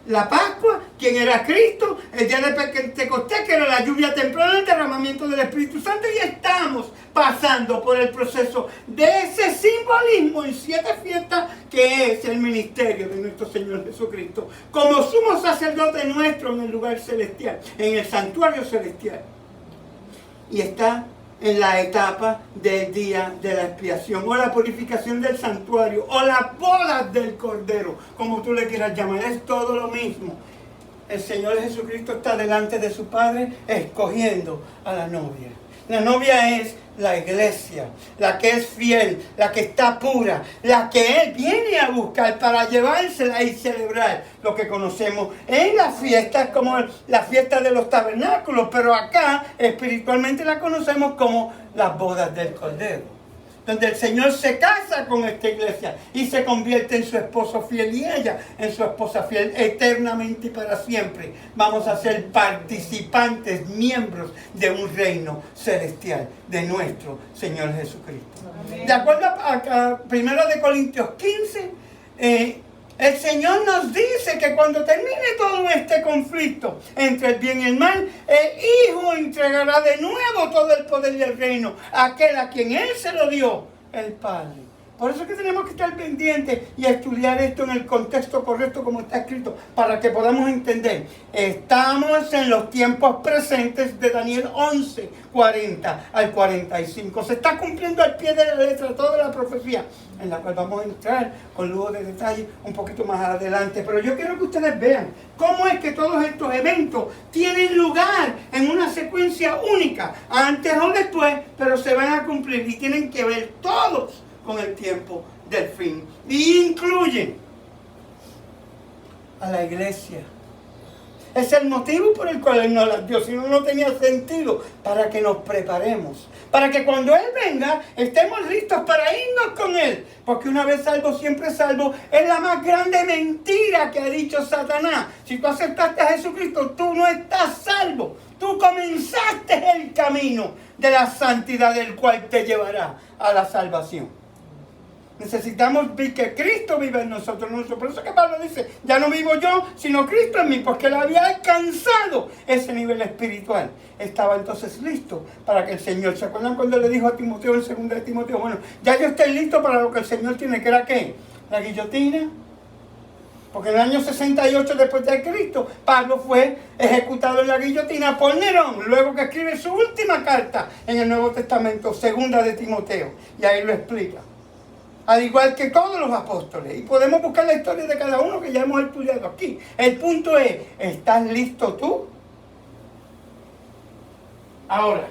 La Pascua, quien era Cristo, el día de Pentecostés, que era la lluvia temprana, el derramamiento del Espíritu Santo, y estamos pasando por el proceso de ese simbolismo en 7 fiestas que es el ministerio de nuestro Señor Jesucristo, como sumo sacerdote nuestro en el lugar celestial, en el santuario celestial. Y está en la etapa del día de la expiación, o la purificación del santuario, o las bodas del Cordero, como tú le quieras llamar, es todo lo mismo. El Señor Jesucristo está delante de su Padre escogiendo a la novia. La novia es la iglesia, la que es fiel, la que está pura, la que Él viene a buscar para llevársela y celebrar lo que conocemos en las fiestas como la fiesta de los tabernáculos, pero acá espiritualmente la conocemos como las bodas del Cordero, donde el Señor se casa con esta iglesia y se convierte en su esposo fiel y ella en su esposa fiel eternamente y para siempre. Vamos a ser participantes, miembros de un reino celestial de nuestro Señor Jesucristo. Amén. De acuerdo a 1 Corintios 15, el Señor nos dice que cuando termine todo este conflicto entre el bien y el mal, el Hijo entregará de nuevo todo el poder y el reino a aquel a quien Él se lo dio, el Padre. Por eso es que tenemos que estar pendientes y estudiar esto en el contexto correcto como está escrito, para que podamos entender. Estamos en los tiempos presentes de Daniel 11, 40 al 45. Se está cumpliendo al pie de la letra toda la profecía, en la cual vamos a entrar con lujo de detalle un poquito más adelante. Pero yo quiero que ustedes vean cómo es que todos estos eventos tienen lugar en una secuencia única, antes o después, pero se van a cumplir y tienen que ver todos con el tiempo del fin. Y incluyen a la iglesia. Es el motivo por el cual Él nos las dio, si no, no tenía sentido, para que nos preparemos, para que cuando Él venga, estemos listos para irnos con Él, porque una vez salvo, siempre salvo, es la más grande mentira que ha dicho Satanás. Si tú aceptaste a Jesucristo, tú no estás salvo, tú comenzaste el camino de la santidad, del cual te llevará a la salvación. Necesitamos que Cristo viva en nosotros. Por eso que Pablo dice, ya no vivo yo, sino Cristo en mí, porque él había alcanzado ese nivel espiritual. Estaba entonces listo para que el Señor, ¿se acuerdan cuando le dijo a Timoteo en 2 de Timoteo? Bueno, ya yo estoy listo para lo que el Señor tiene, que era ¿qué? La guillotina. Porque en el año 68 después de Cristo, Pablo fue ejecutado en la guillotina por Nerón, luego que escribe su última carta en el Nuevo Testamento, 2 de Timoteo, y ahí lo explica. Al igual que todos los apóstoles. Y podemos buscar la historia de cada uno que ya hemos estudiado aquí. El punto es, ¿estás listo tú? Ahora,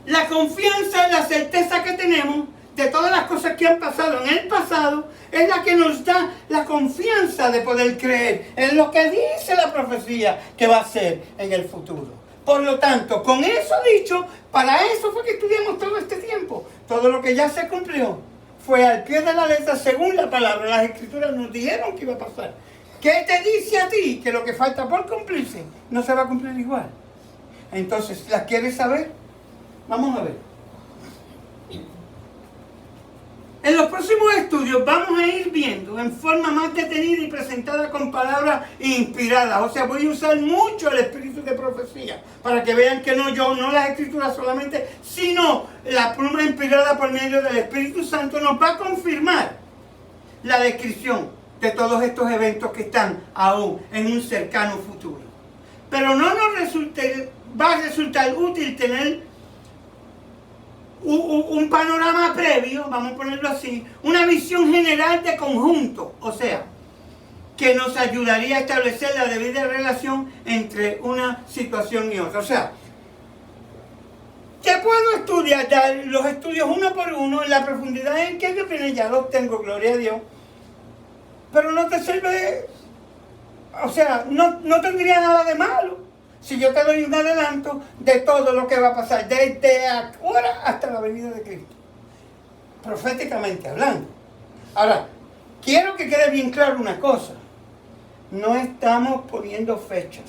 la confianza, la certeza que tenemos de todas las cosas que han pasado en el pasado, es la que nos da la confianza de poder creer en lo que dice la profecía que va a ser en el futuro. Por lo tanto, con eso dicho, para eso fue que estudiamos todo este tiempo. Todo lo que ya se cumplió fue al pie de la letra según la palabra. Las escrituras nos dijeron que iba a pasar. ¿Qué te dice a ti? Que lo que falta por cumplirse no se va a cumplir igual. Entonces, ¿las quieres saber? Vamos a ver. En los próximos estudios vamos a ir viendo en forma más detenida y presentada con palabras inspiradas. O sea, voy a usar mucho el espíritu de profecía para que vean que no yo, no las escrituras solamente, sino la pluma inspirada por medio del Espíritu Santo nos va a confirmar la descripción de todos estos eventos que están aún en un cercano futuro. Pero no nos va a resultar útil tener un panorama previo, vamos a ponerlo así, una visión general de conjunto, o sea, que nos ayudaría a establecer la debida relación entre una situación y otra. O sea, ¿qué puedo estudiar? Ya los estudios uno por uno, en la profundidad en que yo viene, ya los tengo, gloria a Dios, pero no te sirve, o sea, no tendría nada de malo si yo te doy un adelanto de todo lo que va a pasar desde ahora hasta la venida de Cristo, proféticamente hablando. Ahora, quiero que quede bien claro una cosa: no estamos poniendo fechas.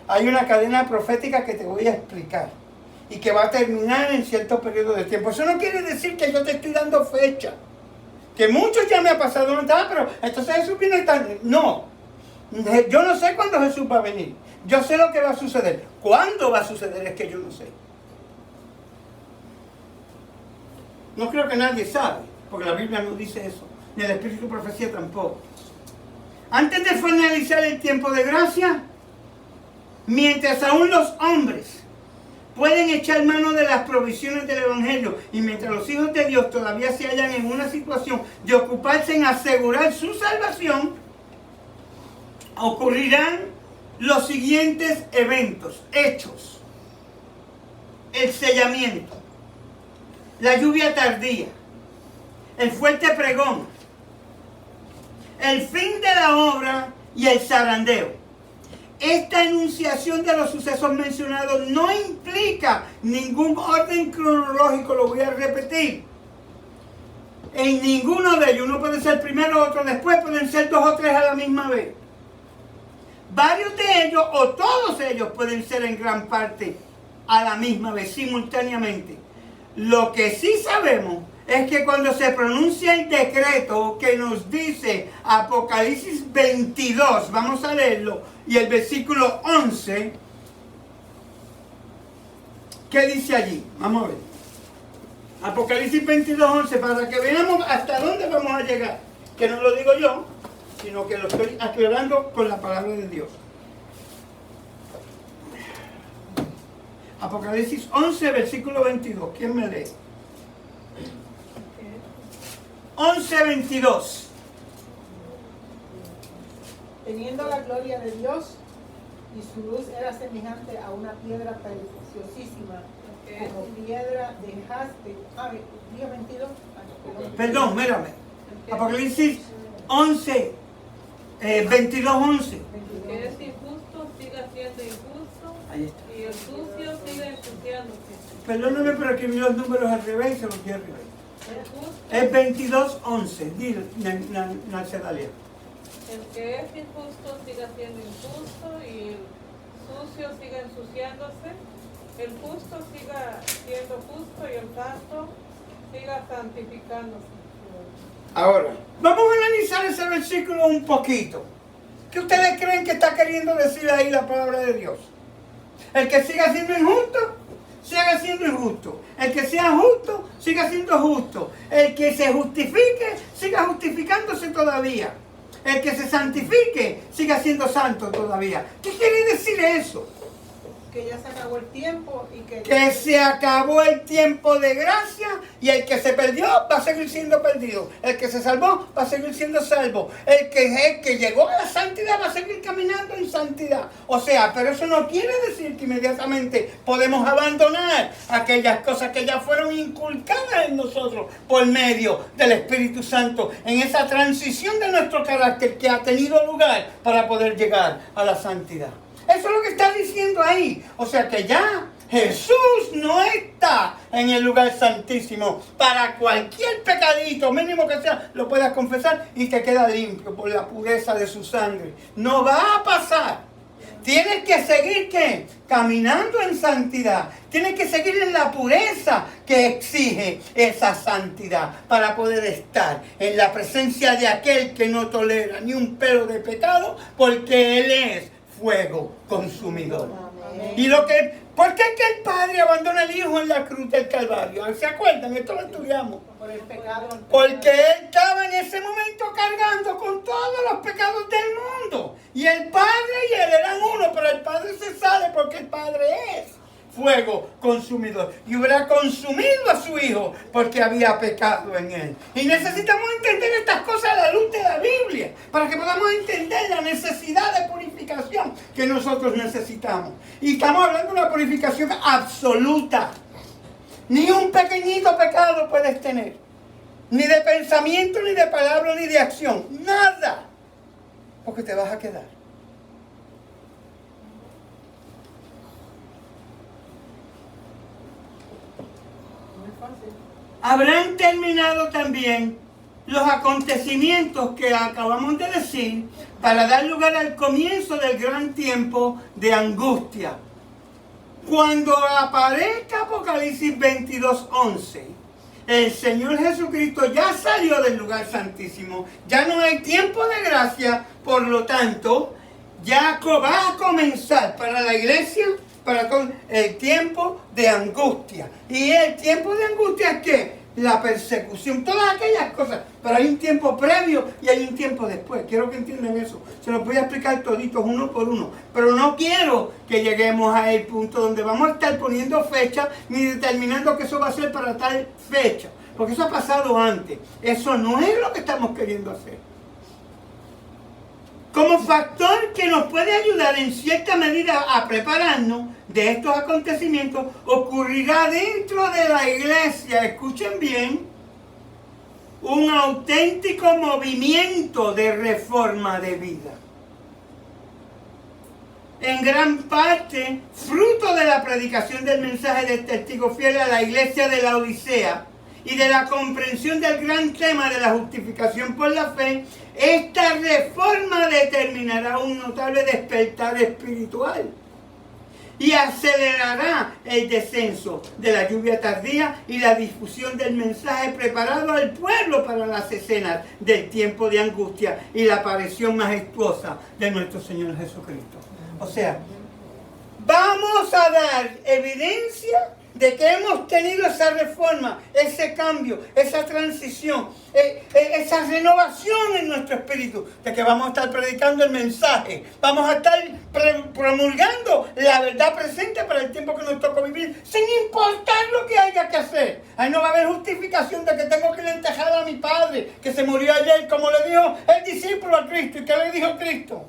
Hay una cadena profética que te voy a explicar y que va a terminar en cierto periodo de tiempo. Eso no quiere decir que yo te estoy dando fecha, que muchos ya me ha pasado, no está, pero entonces Jesús viene tarde. No, yo no sé cuándo Jesús va a venir. Yo sé lo que va a suceder. ¿Cuándo va a suceder? Es que yo no sé. No creo que nadie sabe, porque la Biblia no dice eso, ni el Espíritu de Profecía tampoco. Antes de finalizar el tiempo de gracia, mientras aún los hombres pueden echar mano de las provisiones del Evangelio, y mientras los hijos de Dios todavía se hallan en una situación de ocuparse en asegurar su salvación, ocurrirán los siguientes eventos, hechos: el sellamiento, la lluvia tardía, el fuerte pregón, el fin de la obra y el zarandeo. Esta enunciación de los sucesos mencionados no implica ningún orden cronológico, lo voy a repetir. En ninguno de ellos, uno puede ser primero, otro después, pueden ser dos o tres a la misma vez. Varios de ellos o todos ellos pueden ser en gran parte a la misma vez, simultáneamente. Lo que sí sabemos es que cuando se pronuncia el decreto que nos dice Apocalipsis 22, vamos a leerlo, y el versículo 11, ¿qué dice allí? Vamos a ver. Apocalipsis 22:11, para que veamos hasta dónde vamos a llegar. Que no lo digo yo, sino que lo estoy aclarando con la palabra de Dios. Apocalipsis 11, versículo 22. ¿Quién me lee? 11:22. Teniendo la gloria de Dios, y su luz era semejante a una piedra preciosísima, como piedra de jaspe. Día 22. Perdón, mírame. Apocalipsis 11, 22:11. Que es injusto, siga siendo injusto. Ahí está. Y el sucio siga ensuciándose. Perdóname, pero escribí los números al revés y se los di al revés. El justo, Es 22:11. Dile, Narcedalia. el que es injusto siga siendo injusto y el sucio siga ensuciándose. El justo siga siendo justo y el santo siga santificándose. Ahora, vamos a analizar ese versículo un poquito. ¿Qué ustedes creen que está queriendo decir ahí la palabra de Dios? El que siga siendo injusto, siga siendo injusto. El que sea justo, siga siendo justo. El que se justifique, siga justificándose todavía. El que se santifique, siga siendo santo todavía. ¿Qué quiere decir eso? Que ya se acabó el tiempo y Que se acabó el tiempo de gracia y el que se perdió va a seguir siendo perdido. El que se salvó va a seguir siendo salvo. El que llegó a la santidad va a seguir caminando en santidad. O sea, pero eso no quiere decir que inmediatamente podemos abandonar aquellas cosas que ya fueron inculcadas en nosotros por medio del Espíritu Santo en esa transición de nuestro carácter que ha tenido lugar para poder llegar a la santidad. Eso es lo que está diciendo ahí. O sea que ya Jesús no está en el lugar santísimo. Para cualquier pecadito, mínimo que sea, lo puedas confesar y te queda limpio por la pureza de su sangre. No va a pasar. Tienes que seguir, ¿qué? Caminando en santidad. Tienes que seguir en la pureza que exige esa santidad para poder estar en la presencia de aquel que no tolera ni un pelo de pecado, porque Él es fuego consumidor. Amén. Y ¿por qué es que el Padre abandona al Hijo en la cruz del Calvario? ¿Se acuerdan? Esto lo estudiamos. Por el pecado. Porque Él estaba en ese momento cargando con todos los pecados del mundo. Y el Padre y Él eran uno, pero el Padre se sale porque el Padre es fuego consumidor. Y hubiera consumido a su Hijo porque había pecado en Él. Y necesitamos entender estas cosas a la luz de la Biblia, para que podamos entender la necesidad de purificación que nosotros necesitamos. Y estamos hablando de una purificación absoluta. Ni un pequeñito pecado puedes tener. Ni de pensamiento, ni de palabra, ni de acción. Nada. Porque te vas a quedar. No es fácil. Habrán terminado también los acontecimientos que acabamos de decir para dar lugar al comienzo del gran tiempo de angustia. Cuando aparezca Apocalipsis 22:11, el Señor Jesucristo ya salió del lugar santísimo. Ya no hay tiempo de gracia, por lo tanto, ya va a comenzar para la iglesia, para todo el tiempo de angustia. ¿Y el tiempo de angustia es qué? La persecución, todas aquellas cosas. Pero hay un tiempo previo y hay un tiempo después. Quiero que entiendan eso. Se los voy a explicar toditos uno por uno. Pero no quiero que lleguemos a el punto donde vamos a estar poniendo fecha ni determinando que eso va a ser para tal fecha. Porque eso ha pasado antes. Eso no es lo que estamos queriendo hacer. Como factor que nos puede ayudar en cierta medida a prepararnos de estos acontecimientos, ocurrirá dentro de la iglesia, escuchen bien, un auténtico movimiento de reforma de vida. En gran parte, fruto de la predicación del mensaje del testigo fiel a la iglesia de la Odisea y de la comprensión del gran tema de la justificación por la fe, esta reforma determinará un notable despertar espiritual y acelerará el descenso de la lluvia tardía y la difusión del mensaje preparado al pueblo para las escenas del tiempo de angustia y la aparición majestuosa de nuestro Señor Jesucristo. O sea, vamos a dar evidencia de que hemos tenido esa reforma, ese cambio, esa transición, esa renovación en nuestro espíritu, de que vamos a estar predicando el mensaje, vamos a estar promulgando la verdad presente para el tiempo que nos tocó vivir, sin importar lo que haya que hacer. Ahí no va a haber justificación de que tengo que lentejar a mi padre, que se murió ayer, como le dijo el discípulo a Cristo. ¿Y qué le dijo Cristo?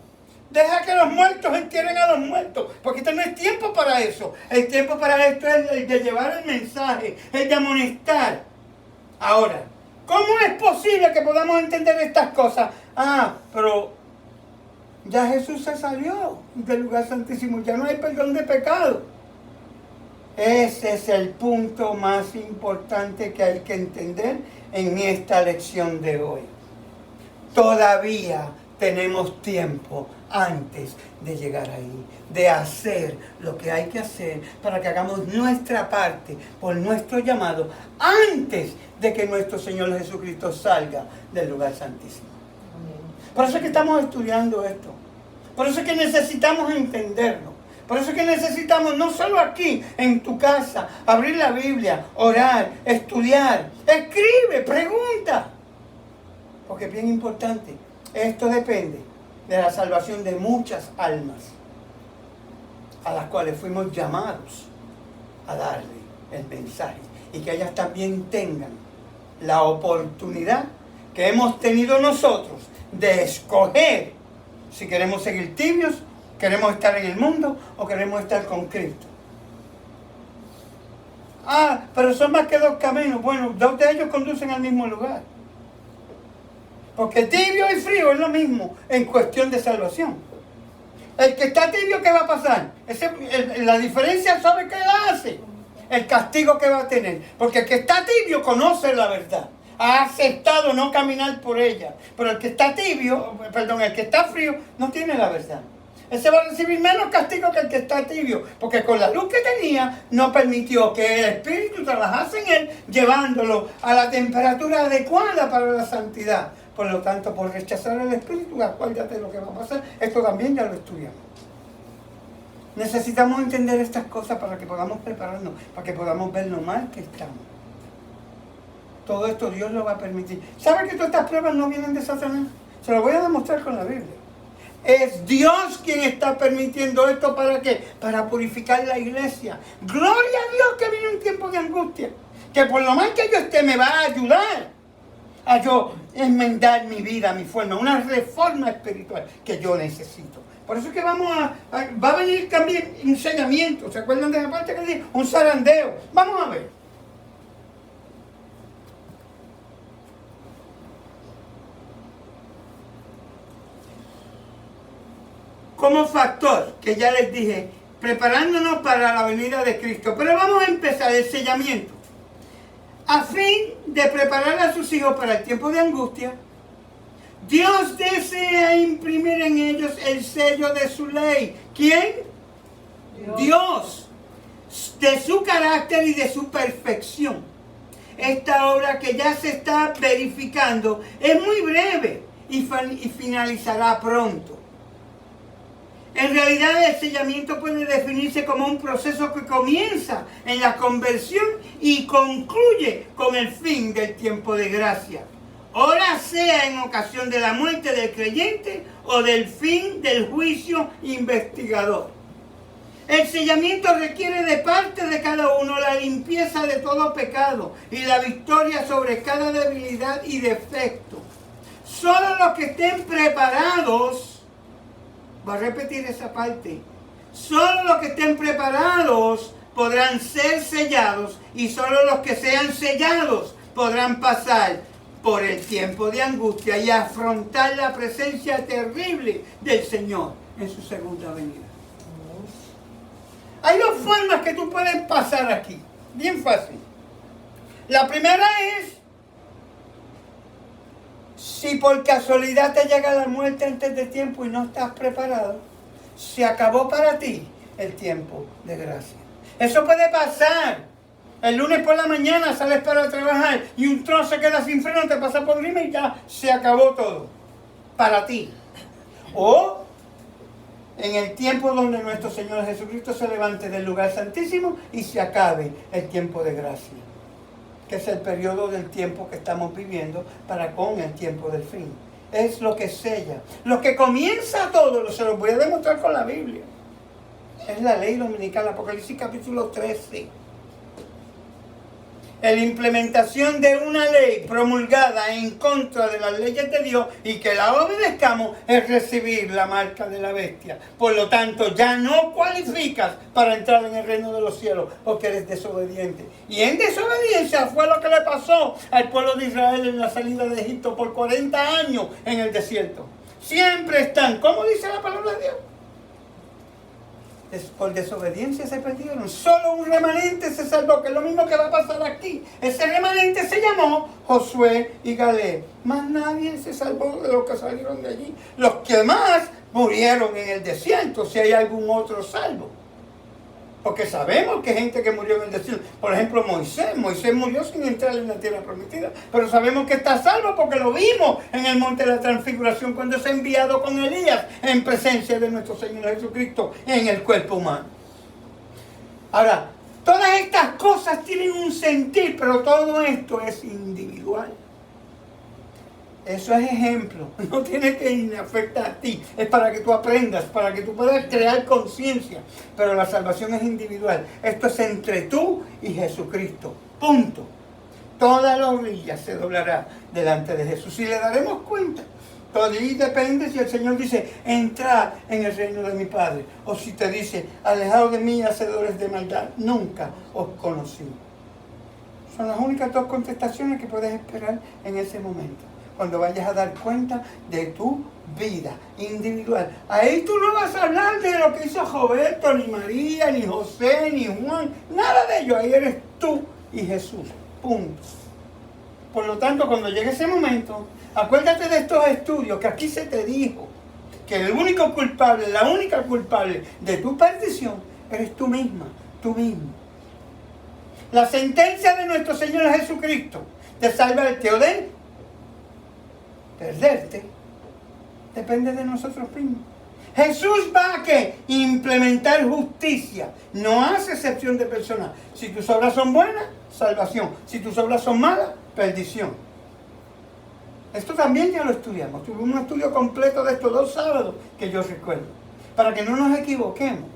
Deja que los muertos entierren a los muertos, porque este no es tiempo para eso. El tiempo para esto es el de llevar el mensaje, el de amonestar. Ahora, ¿cómo es posible que podamos entender estas cosas? Pero ya Jesús se salió del lugar santísimo, ya no hay perdón de pecado. Ese es el punto más importante que hay que entender en esta lección de hoy. Todavía tenemos tiempo antes de llegar ahí, de hacer lo que hay que hacer para que hagamos nuestra parte por nuestro llamado antes de que nuestro Señor Jesucristo salga del lugar santísimo. Por eso es que estamos estudiando esto. Por eso es que necesitamos entenderlo. Por eso es que necesitamos, no solo aquí, en tu casa, abrir la Biblia, orar, estudiar, escribe, pregunta. Porque es bien importante. Esto depende de la salvación de muchas almas a las cuales fuimos llamados a darle el mensaje. Y que ellas también tengan la oportunidad que hemos tenido nosotros de escoger si queremos seguir tibios, queremos estar en el mundo o queremos estar con Cristo. Pero son más que dos caminos. Bueno, dos de ellos conducen al mismo lugar. Porque tibio y frío es lo mismo en cuestión de salvación. El que está tibio, ¿qué va a pasar? La diferencia, ¿sabe qué la hace? El castigo que va a tener. Porque el que está tibio conoce la verdad. Ha aceptado no caminar por ella. Pero el que está el que está frío, no tiene la verdad. Ese va a recibir menos castigo que el que está tibio, porque con la luz que tenía no permitió que el Espíritu trabajase en él, llevándolo a la temperatura adecuada para la santidad. Por lo tanto, por rechazar el Espíritu, acuérdate de lo que va a pasar. Esto también ya lo estudiamos. Necesitamos entender estas cosas para que podamos prepararnos, para que podamos ver lo mal que estamos. Todo esto Dios lo va a permitir. ¿Sabe que todas estas pruebas no vienen de Satanás? Se lo voy a demostrar con la Biblia. Es Dios quien está permitiendo esto. ¿Para qué? Para purificar la iglesia. Gloria a Dios que viene un tiempo de angustia. Que por lo mal que yo esté me va a ayudar a yo enmendar mi vida, mi forma. Una reforma espiritual que yo necesito. Por eso es que va a venir también un sellamiento. ¿Se acuerdan de esa parte que dice? Un zarandeo. Vamos a ver. Como factor, que ya les dije, preparándonos para la venida de Cristo. Pero vamos a empezar el sellamiento. A fin de preparar a sus hijos para el tiempo de angustia, Dios desea imprimir en ellos el sello de su ley. ¿Quién? Dios. De su carácter y de su perfección. Esta obra que ya se está verificando es muy breve y finalizará pronto. En realidad el sellamiento puede definirse como un proceso que comienza en la conversión y concluye con el fin del tiempo de gracia. Ora sea en ocasión de la muerte del creyente o del fin del juicio investigador. El sellamiento requiere de parte de cada uno la limpieza de todo pecado y la victoria sobre cada debilidad y defecto. Solo los que estén preparados, voy a repetir esa parte. Solo los que estén preparados podrán ser sellados y solo los que sean sellados podrán pasar por el tiempo de angustia y afrontar la presencia terrible del Señor en su segunda venida. Hay dos formas que tú puedes pasar aquí. Bien fácil. La primera es, si por casualidad te llega la muerte antes de tiempo y no estás preparado, se acabó para ti el tiempo de gracia. Eso puede pasar. El lunes por la mañana sales para trabajar y un tron se queda sin freno, te pasa por encima y ya se acabó todo para ti. O en el tiempo donde nuestro Señor Jesucristo se levante del lugar santísimo y se acabe el tiempo de gracia, que es el periodo del tiempo que estamos viviendo para con el tiempo del fin. Es lo que sella, lo que comienza todo, se lo voy a demostrar con la Biblia. Es la ley dominical, Apocalipsis capítulo 13. La implementación de una ley promulgada en contra de las leyes de Dios y que la obedezcamos es recibir la marca de la bestia. Por lo tanto, ya no cualificas para entrar en el reino de los cielos porque eres desobediente. Y en desobediencia fue lo que le pasó al pueblo de Israel en la salida de Egipto por 40 años en el desierto. Siempre están, ¿cómo dice la palabra de Dios? Por desobediencia se perdieron. Solo un remanente se salvó, que es lo mismo que va a pasar aquí. Ese remanente se llamó Josué y Caleb. Más nadie se salvó de los que salieron de allí. Los que más murieron en el desierto, si hay algún otro salvo. Porque sabemos que hay gente que murió en el desierto. Por ejemplo, Moisés murió sin entrar en la tierra prometida. Pero sabemos que está salvo porque lo vimos en el monte de la transfiguración cuando es enviado con Elías en presencia de nuestro Señor Jesucristo en el cuerpo humano. Ahora, todas estas cosas tienen un sentir, pero todo esto es individual. Eso es ejemplo, no tiene que afectar a ti, es para que tú aprendas, para que tú puedas crear conciencia, pero la salvación es individual, esto es entre tú y Jesucristo, punto. Toda la orilla se doblará delante de Jesús y le daremos cuenta. Todo ahí depende si el Señor dice, entrad en el reino de mi Padre, o si te dice, alejaos de mí, hacedores de maldad, nunca os conocí. Son las únicas dos contestaciones que puedes esperar en ese momento. Cuando vayas a dar cuenta de tu vida individual. Ahí tú no vas a hablar de lo que hizo Roberto, ni María, ni José, ni Juan. Nada de ello. Ahí eres tú y Jesús. Punto. Por lo tanto, cuando llegue ese momento, acuérdate de estos estudios que aquí se te dijo que el único culpable, la única culpable de tu perdición eres tú misma, tú mismo. La sentencia de nuestro Señor Jesucristo de salvarte o de perderte, depende de nosotros mismos. Jesús va a ¿qué? Implementar justicia. No hace excepción de personas. Si tus obras son buenas, salvación. Si tus obras son malas, perdición. Esto también ya lo estudiamos. Tuvimos un estudio completo de estos 2 sábados que yo recuerdo. Para que no nos equivoquemos.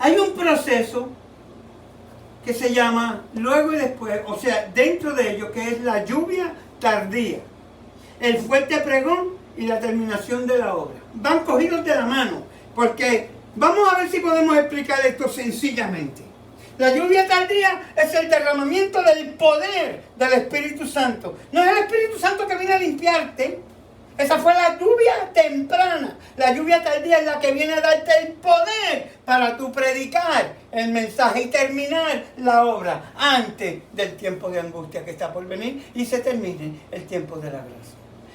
Hay un proceso que se llama luego y después, o sea, dentro de ello, que es la lluvia tardía, el fuerte pregón y la terminación de la obra. Van cogidos de la mano, porque vamos a ver si podemos explicar esto sencillamente. La lluvia tardía es el derramamiento del poder del Espíritu Santo. No es el Espíritu Santo que viene a limpiarte. Esa fue la lluvia temprana. La lluvia tardía es la que viene a darte el poder para tú predicar el mensaje y terminar la obra antes del tiempo de angustia que está por venir y se termine el tiempo de la gracia.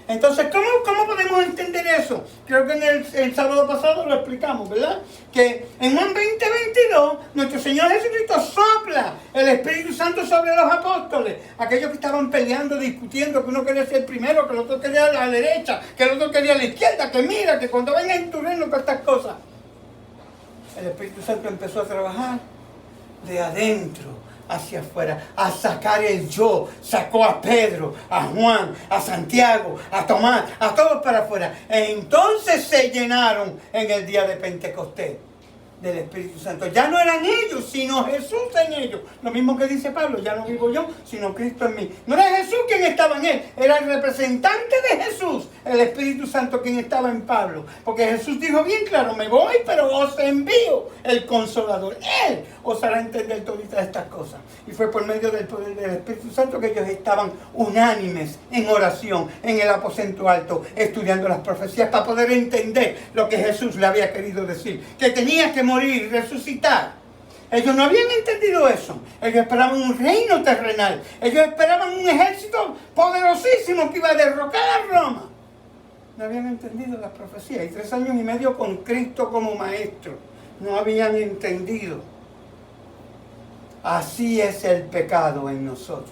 Entonces, ¿cómo podemos entender eso? Creo que en el sábado pasado lo explicamos, ¿verdad? Que en Juan 20:22, nuestro Señor Jesucristo sopla el Espíritu Santo sobre los apóstoles. Aquellos que estaban peleando, discutiendo, que uno quería ser primero, que el otro quería a la derecha, que el otro quería a la izquierda, que mira, que cuando venga en tu reino, todas estas cosas. El Espíritu Santo empezó a trabajar de adentro hacia afuera, a sacar el yo. Sacó a Pedro, a Juan, a Santiago, a Tomás, a todos para afuera. Entonces se llenaron en el día de Pentecostés del Espíritu Santo. Ya no eran ellos, sino Jesús en ellos. Lo mismo que dice Pablo, ya no vivo yo, sino Cristo en mí. No era Jesús quien estaba en él, era el representante de Jesús, el Espíritu Santo quien estaba en Pablo. Porque Jesús dijo bien claro, me voy, pero os envío el Consolador. Él os hará entender todas estas cosas. Y fue por medio del poder del Espíritu Santo que ellos estaban unánimes en oración, en el aposento alto, estudiando las profecías para poder entender lo que Jesús le había querido decir. Que tenía que morir y resucitar. Ellos no habían entendido eso. Ellos esperaban un reino terrenal. Ellos esperaban un ejército poderosísimo que iba a derrocar a Roma. No habían entendido las profecías. Y 3 años y medio con Cristo como maestro. No habían entendido. Así es el pecado en nosotros.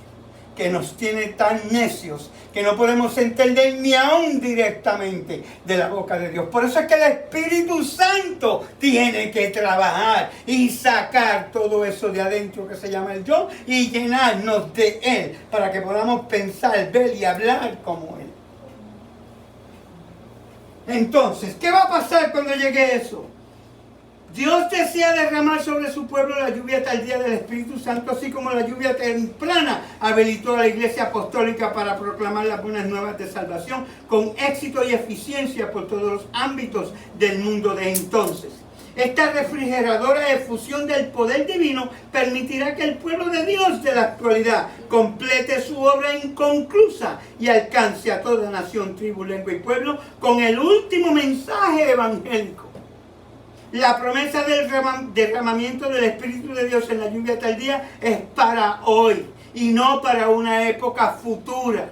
que nos tiene tan necios que no podemos entender ni aún directamente de la boca de Dios. Por eso es que el Espíritu Santo tiene que trabajar y sacar todo eso de adentro que se llama el yo y llenarnos de Él para que podamos pensar, ver y hablar como Él. Entonces, ¿qué va a pasar cuando llegue eso? Dios desea derramar sobre su pueblo la lluvia tardía del Espíritu Santo, así como la lluvia temprana habilitó a la Iglesia Apostólica para proclamar las buenas nuevas de salvación con éxito y eficiencia por todos los ámbitos del mundo de entonces. Esta refrigeradora efusión del poder divino permitirá que el pueblo de Dios de la actualidad complete su obra inconclusa y alcance a toda nación, tribu, lengua y pueblo con el último mensaje evangélico. La promesa del derramamiento del Espíritu de Dios en la lluvia tardía es para hoy y no para una época futura.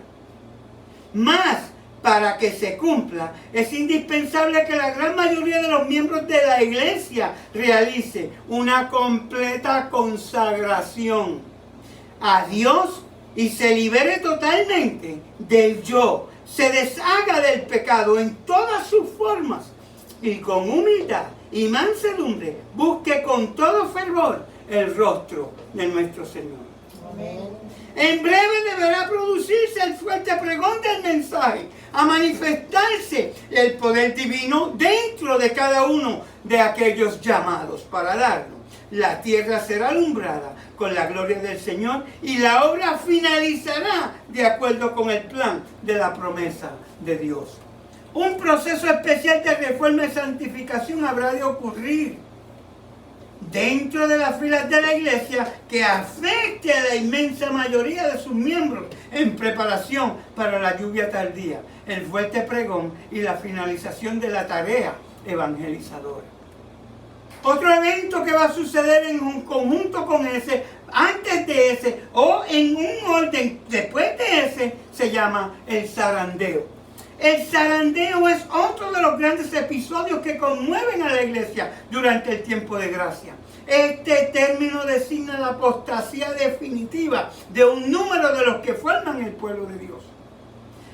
Más, para que se cumpla, es indispensable que la gran mayoría de los miembros de la iglesia realice una completa consagración a Dios y se libere totalmente del yo, se deshaga del pecado en todas sus formas y con humildad y mansedumbre busque con todo fervor el rostro de nuestro Señor. Amén. En breve deberá producirse el fuerte pregón del mensaje, a manifestarse el poder divino dentro de cada uno de aquellos llamados para darlo. La tierra será alumbrada con la gloria del Señor y la obra finalizará de acuerdo con el plan de la promesa de Dios. Un proceso especial de reforma y santificación habrá de ocurrir dentro de las filas de la iglesia que afecte a la inmensa mayoría de sus miembros en preparación para la lluvia tardía, el fuerte pregón y la finalización de la tarea evangelizadora. Otro evento que va a suceder en un conjunto con ese, antes de ese o en un orden después de ese, se llama el zarandeo. El zarandeo es otro de los grandes episodios que conmueven a la iglesia durante el tiempo de gracia. Este término designa la apostasía definitiva de un número de los que forman el pueblo de Dios.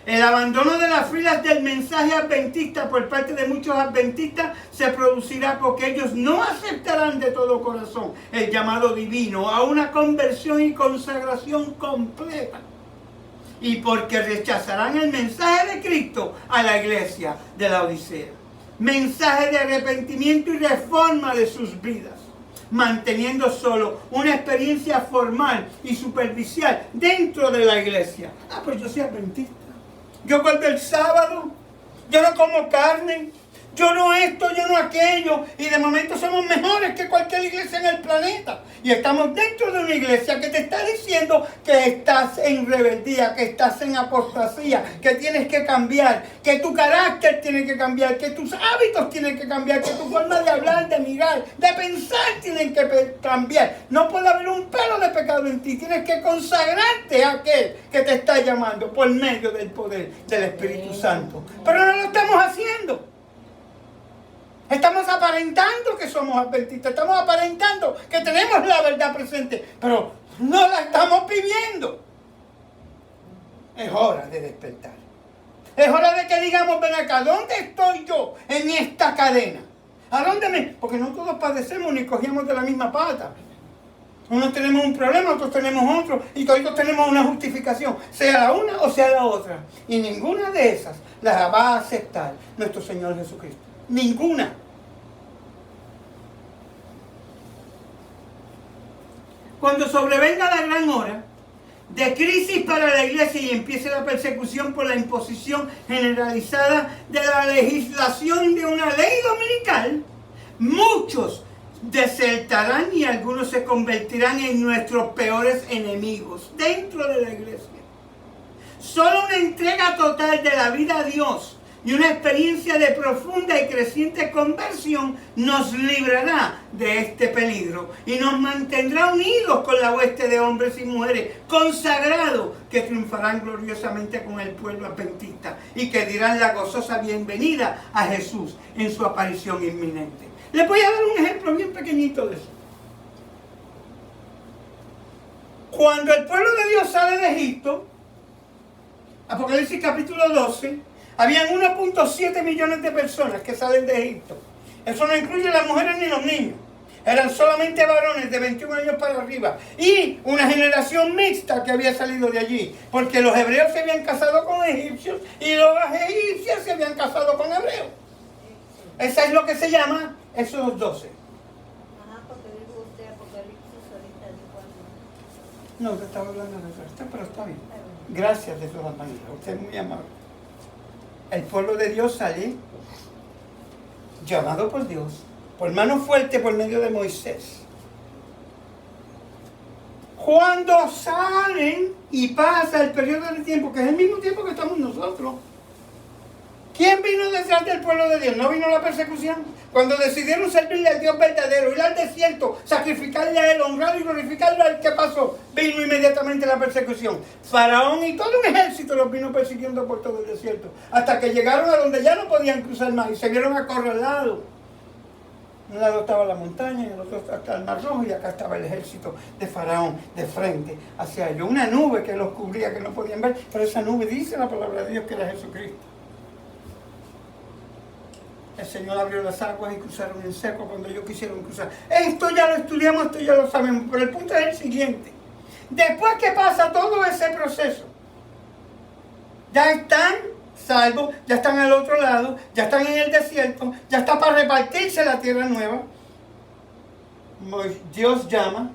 El abandono de las filas del mensaje adventista por parte de muchos adventistas se producirá porque ellos no aceptarán de todo corazón el llamado divino a una conversión y consagración completa. Y porque rechazarán el mensaje de Cristo a la iglesia de la Odisea. Mensaje de arrepentimiento y reforma de sus vidas, manteniendo solo una experiencia formal y superficial dentro de la iglesia. Pues yo soy adventista. Yo guardo el sábado, yo no como carne, yo no esto, yo no aquello, y de momento somos mejores que cualquier iglesia en el planeta. Y estamos dentro de una iglesia que te está diciendo que estás en rebeldía, que estás en apostasía, que tienes que cambiar, que tu carácter tiene que cambiar, que tus hábitos tienen que cambiar, que tu forma de hablar, de mirar, de pensar tienen que cambiar. No puede haber un pelo de pecado en ti, tienes que consagrarte a aquel que te está llamando por medio del poder del Espíritu Santo. Pero no lo estamos haciendo. Estamos aparentando que somos adventistas, estamos aparentando que tenemos la verdad presente, pero no la estamos viviendo. Es hora de despertar. Es hora de que digamos, ven acá, ¿dónde estoy yo en esta cadena? ¿A dónde me...? Porque no todos padecemos ni cogemos de la misma pata. Unos tenemos un problema, otros tenemos otro, y todos tenemos una justificación, sea la una o sea la otra. Y ninguna de esas las va a aceptar nuestro Señor Jesucristo. Ninguna. Cuando sobrevenga la gran hora de crisis para la iglesia y empiece la persecución por la imposición generalizada de la legislación de una ley dominical, muchos desertarán y algunos se convertirán en nuestros peores enemigos dentro de la iglesia. Solo una entrega total de la vida a Dios y una experiencia de profunda y creciente conversión nos librará de este peligro y nos mantendrá unidos con la hueste de hombres y mujeres consagrados que triunfarán gloriosamente con el pueblo adventista y que dirán la gozosa bienvenida a Jesús en su aparición inminente. Les voy a dar un ejemplo bien pequeñito de eso. Cuando el pueblo de Dios sale de Egipto, Apocalipsis capítulo 12, habían 1.7 millones de personas que salen de Egipto. Eso no incluye las mujeres ni los niños. Eran solamente varones de 21 años para arriba. Y una generación mixta que había salido de allí. Porque los hebreos se habían casado con egipcios y los egipcios se habían casado con hebreos. Esa es lo que se llama Éxodo 12. Ajá, porque dijo usted Apocalipsis ahorita dijo algo. No, te estaba hablando de eso, pero está bien. Gracias de todas maneras, usted es muy amable. El pueblo de Dios sale, llamado por Dios, por mano fuerte por medio de Moisés. Cuando salen y pasa el periodo de tiempo, que es el mismo tiempo que estamos nosotros, ¿quién vino detrás del pueblo de Dios? ¿No vino la persecución? Cuando decidieron servirle al Dios verdadero, ir al desierto, sacrificarle a Él, honrarlo y glorificarlo, ¿qué pasó? Vino inmediatamente la persecución. Faraón y todo un ejército los vino persiguiendo por todo el desierto, hasta que llegaron a donde ya no podían cruzar más y se vieron acorralados. Un lado estaba la montaña, y el otro estaba el Mar Rojo, y acá estaba el ejército de Faraón de frente hacia ellos. Una nube que los cubría, que no podían ver, pero esa nube dice la palabra de Dios que era Jesucristo. El Señor abrió las aguas y cruzaron en seco cuando ellos quisieron cruzar. Esto ya lo estudiamos, esto ya lo sabemos, pero el punto es el siguiente. Después que pasa todo ese proceso, ya están salvos, ya están al otro lado, ya están en el desierto, ya está para repartirse la tierra nueva. Dios llama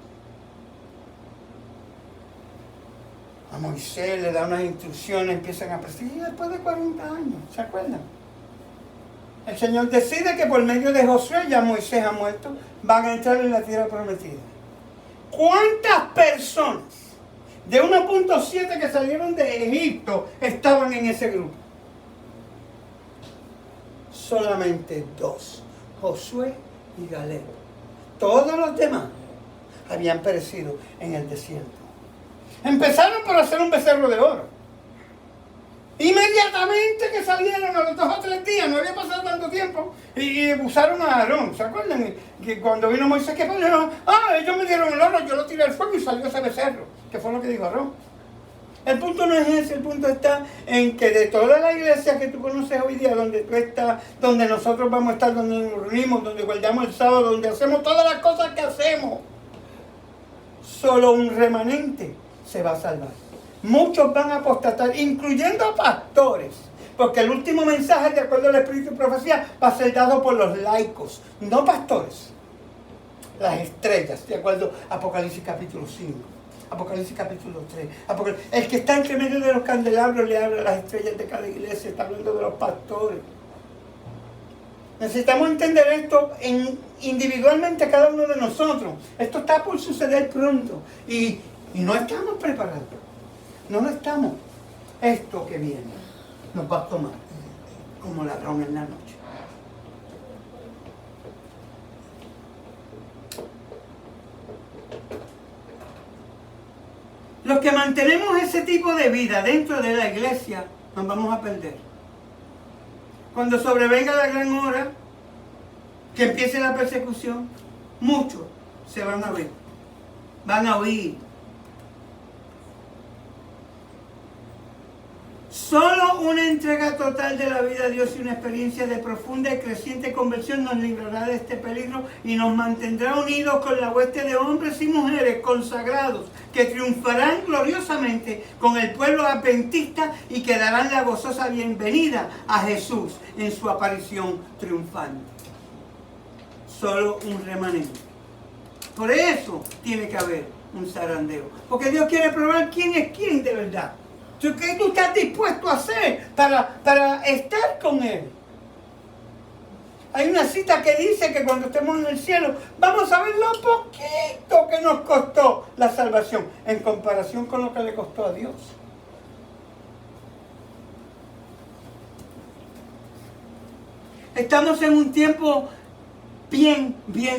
a Moisés, le da unas instrucciones, empiezan a perseguir después de 40 años, ¿se acuerdan? El Señor decide que por medio de Josué, ya Moisés ha muerto, van a entrar en la tierra prometida. ¿Cuántas personas de 1.7 que salieron de Egipto estaban en ese grupo? Solamente 2, Josué y Caleb. Todos los demás habían perecido en el desierto. Empezaron por hacer un becerro de oro. Inmediatamente que salieron a los 2 o 3 días, no había pasado tanto tiempo, y usaron a Aarón. ¿Se acuerdan? Que cuando vino Moisés, ¿qué pasó? Ellos me dieron el oro, yo lo tiré al fuego y salió ese becerro. Que fue lo que dijo Aarón. El punto no es ese, el punto está en que de toda la iglesia que tú conoces hoy día, donde tú estás, donde nosotros vamos a estar, donde nos reunimos, donde guardamos el sábado, donde hacemos todas las cosas que hacemos, solo un remanente se va a salvar. Muchos van a apostatar, incluyendo pastores, porque el último mensaje, de acuerdo al Espíritu y Profecía, va a ser dado por los laicos, no pastores. Las estrellas, de acuerdo a Apocalipsis capítulo 5, Apocalipsis capítulo 3. El que está entre medio de los candelabros le habla a las estrellas de cada iglesia, está hablando de los pastores. Necesitamos entender esto individualmente cada uno de nosotros. Esto está por suceder pronto y no estamos preparados. No lo estamos. Esto que viene nos va a tomar como ladrón en la noche. Los que mantenemos ese tipo de vida dentro de la iglesia, nos vamos a perder. Cuando sobrevenga la gran hora, que empiece la persecución, muchos se van a ver, van a oír. Solo una entrega total de la vida a Dios y una experiencia de profunda y creciente conversión nos librará de este peligro y nos mantendrá unidos con la hueste de hombres y mujeres consagrados que triunfarán gloriosamente con el pueblo adventista y que darán la gozosa bienvenida a Jesús en su aparición triunfante. Solo un remanente. Por eso tiene que haber un zarandeo. Porque Dios quiere probar quién es quién de verdad. ¿Qué tú estás dispuesto a hacer para estar con Él? Hay una cita que dice que cuando estemos en el cielo vamos a ver lo poquito que nos costó la salvación en comparación con lo que le costó a Dios. Estamos en un tiempo bien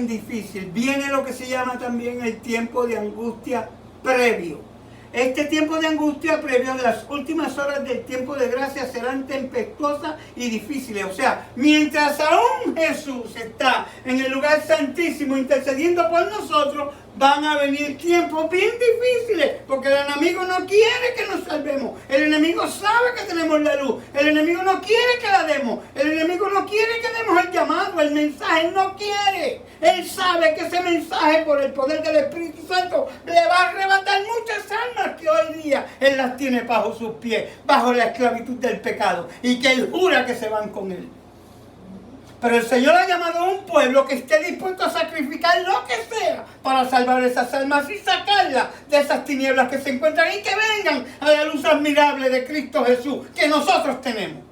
difícil. Viene lo que se llama también el tiempo de angustia previo. Este tiempo de angustia previo de las últimas horas del tiempo de gracia serán tempestuosas y difíciles. O sea, mientras aún Jesús está en el lugar santísimo intercediendo por nosotros, van a venir tiempos bien difíciles, porque el enemigo no quiere que nos salvemos. El enemigo sabe que tenemos la luz. El enemigo no quiere que la demos. El enemigo no quiere que demos el llamado, el mensaje. Él no quiere. Él sabe que ese mensaje, por el poder del Espíritu Santo, le va a arrebatar muchas almas que hoy día Él las tiene bajo sus pies, bajo la esclavitud del pecado, y que Él jura que se van con Él. Pero el Señor ha llamado a un pueblo que esté dispuesto a sacrificar lo que sea para salvar esas almas y sacarlas de esas tinieblas que se encuentran y que vengan a la luz admirable de Cristo Jesús que nosotros tenemos.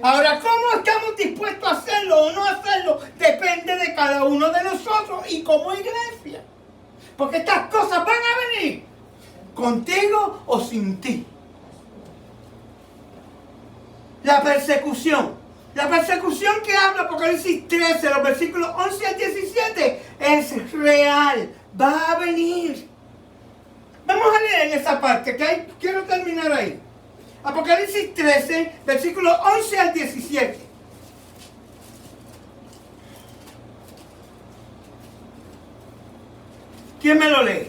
Ahora, ¿cómo estamos dispuestos a hacerlo o no hacerlo? Depende de cada uno de nosotros y como iglesia. Porque estas cosas van a venir contigo o sin ti. La persecución. La persecución que habla Apocalipsis 13, los versículos 11 al 17, es real, va a venir. Vamos a leer esa parte, que quiero terminar ahí. Apocalipsis 13, versículos 11 al 17. ¿Quién me lo lee?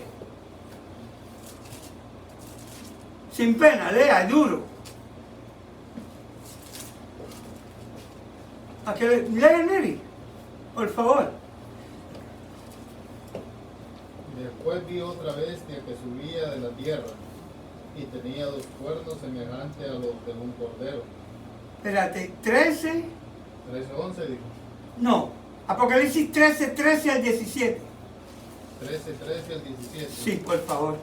Sin pena, lea, duro. ¿A qué lea, Neri? Por favor. Después vi otra bestia que subía de la tierra y tenía 2 cuernos semejantes a los de un cordero. Espérate, 13. 13:11 dijo. No, Apocalipsis 13, 13 al 17. 13 al 17. Sí, por favor.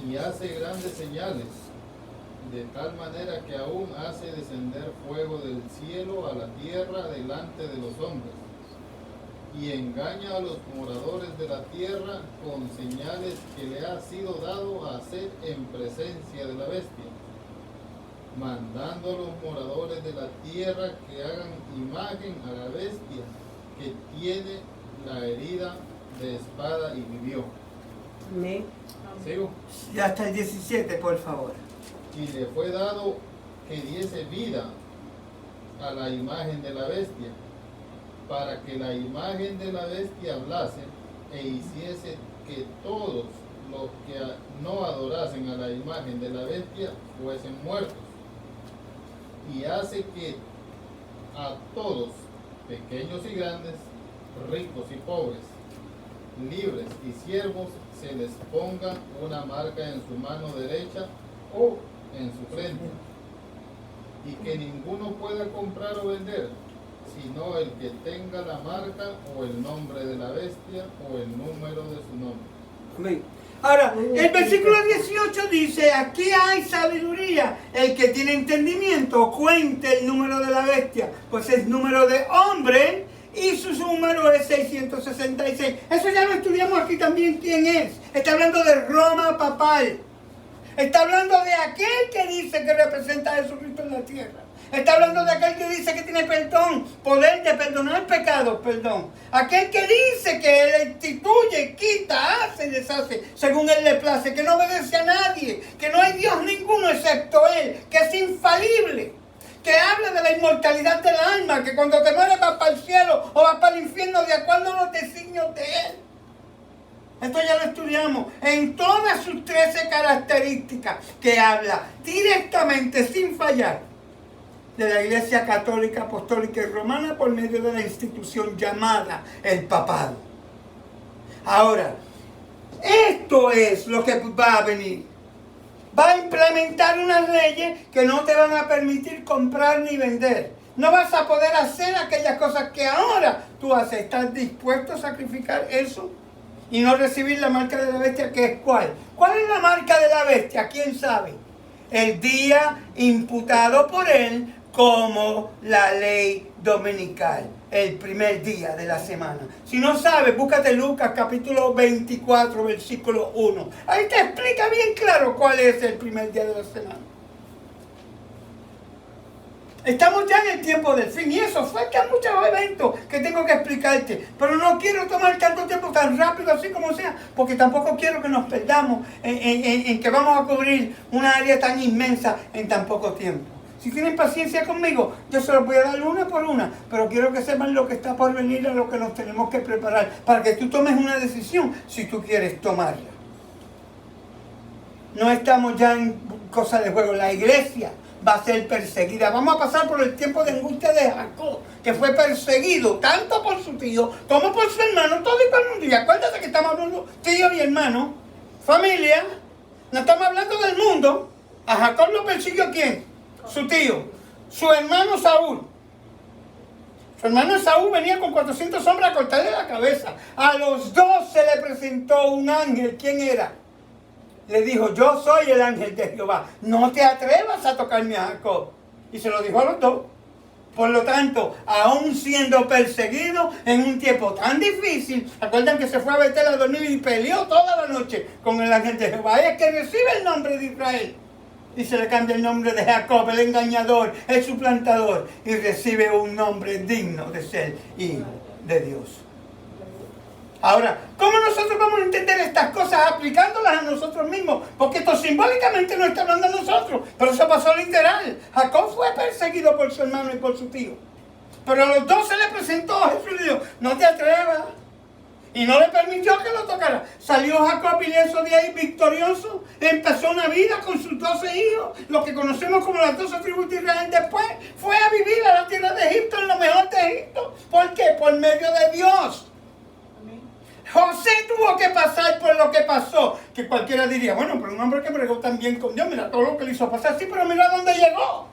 Y hace grandes señales, de tal manera que aún hace descender fuego del cielo a la tierra delante de los hombres, y engaña a los moradores de la tierra con señales que le ha sido dado a hacer en presencia de la bestia, mandando a los moradores de la tierra que hagan imagen a la bestia que tiene la herida de espada y vivió. Amén. ¿Sigo? Ya hasta el 17, por favor. Y le fue dado que diese vida a la imagen de la bestia, para que la imagen de la bestia hablase e hiciese que todos los que no adorasen a la imagen de la bestia fuesen muertos. Y hace que a todos, pequeños y grandes, ricos y pobres, libres y siervos, se les ponga una marca en su mano derecha o en su frente, y que ninguno pueda comprar o vender, sino el que tenga la marca o el nombre de la bestia o el número de su nombre. Amén. Ahora, el versículo 18 dice, aquí hay sabiduría. El que tiene entendimiento, cuente el número de la bestia, pues es número de hombre y su número es 666. Eso ya lo estudiamos aquí también, ¿quién es? Está hablando de Roma papal. Está hablando de aquel que dice que representa a Jesucristo en la tierra. Está hablando de aquel que dice que tiene perdón, poder de perdonar pecados, perdón. Aquel que dice que Él instituye, quita, hace y deshace, según Él le place, que no obedece a nadie, que no hay Dios ninguno excepto Él, que es infalible, que habla de la inmortalidad del alma, que cuando te mueres vas para el cielo o vas para el infierno de acuerdo a los designios de Él. Esto ya lo estudiamos en todas sus 13 características, que habla directamente, sin fallar, de la Iglesia Católica, Apostólica y Romana por medio de la institución llamada el Papado. Ahora, esto es lo que va a venir. Va a implementar unas leyes que no te van a permitir comprar ni vender. No vas a poder hacer aquellas cosas que ahora tú haces. ¿Estás dispuesto a sacrificar eso y no recibir la marca de la bestia? ¿Qué es cuál? ¿Cuál es la marca de la bestia? ¿Quién sabe? El día imputado por él como la ley dominical, el primer día de la semana. Si no sabes, búscate Lucas capítulo 24, versículo 1. Ahí te explica bien claro cuál es el primer día de la semana. Estamos ya en el tiempo del fin y eso faltan muchos eventos que tengo que explicarte, pero no quiero tomar tanto tiempo tan rápido así como sea, porque tampoco quiero que nos perdamos en que vamos a cubrir una área tan inmensa en tan poco tiempo. Si tienen paciencia conmigo, yo se los voy a dar una por una, pero quiero que sepan lo que está por venir, a lo que nos tenemos que preparar, para que tú tomes una decisión si tú quieres tomarla. No estamos ya en cosas de juego. La iglesia va a ser perseguida. Vamos a pasar por el tiempo de angustia de Jacob, que fue perseguido tanto por su tío como por su hermano, todo y por un día. Acuérdate que estamos hablando tío y hermano, familia. No estamos hablando del mundo. A Jacob lo persiguió ¿quién? Su tío, su hermano Saúl. Su hermano Saúl venía con 400 hombres a cortarle la cabeza. A los dos se le presentó un ángel. ¿Quién era? Le dijo, yo soy el ángel de Jehová. No te atrevas a tocarme a Jacob. Y se lo dijo a los dos. Por lo tanto, aún siendo perseguido en un tiempo tan difícil, acuerdan que se fue a Betel a dormir y peleó toda la noche con el ángel de Jehová. Es que recibe el nombre de Israel. Y se le cambia el nombre de Jacob, el engañador, el suplantador, y recibe un nombre digno de ser hijo de Dios. Ahora, ¿cómo nosotros vamos a entender estas cosas aplicándolas a nosotros mismos? Porque esto simbólicamente no está hablando a nosotros, pero eso pasó literal. Jacob fue perseguido por su hermano y por su tío. Pero a los dos se le presentó Jesús y dijo, no te atrevas. Y no le permitió que lo tocara. Salió Jacob ileso de ahí, victorioso. Empezó una vida con sus 12 hijos, lo que conocemos como las 12 tribus de Israel. Después fue a vivir a la tierra de Egipto, en lo mejor de Egipto. ¿Por qué? Por medio de Dios. José tuvo que pasar por lo que pasó. Que cualquiera diría, bueno, pero un hombre que bregó tan bien con Dios, mira todo lo que le hizo pasar. Sí, pero mira dónde llegó.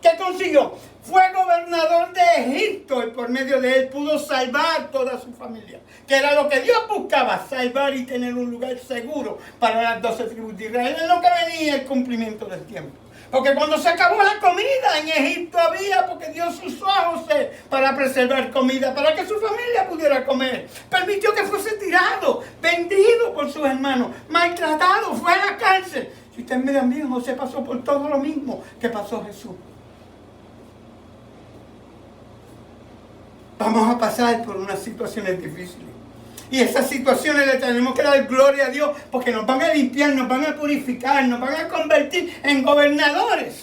¿Qué consiguió? Fue gobernador de Egipto y por medio de él pudo salvar toda su familia. Que era lo que Dios buscaba, salvar y tener un lugar seguro para las 12 tribus de Israel. Es lo que venía el cumplimiento del tiempo. Porque cuando se acabó la comida en Egipto había, porque Dios usó a José para preservar comida, para que su familia pudiera comer. Permitió que fuese tirado, vendido por sus hermanos, maltratado, fue a la cárcel. Si ustedes miran bien, José pasó por todo lo mismo que pasó Jesús. Vamos a pasar por unas situaciones difíciles. Y esas situaciones le tenemos que dar gloria a Dios porque nos van a limpiar, nos van a purificar, nos van a convertir en gobernadores.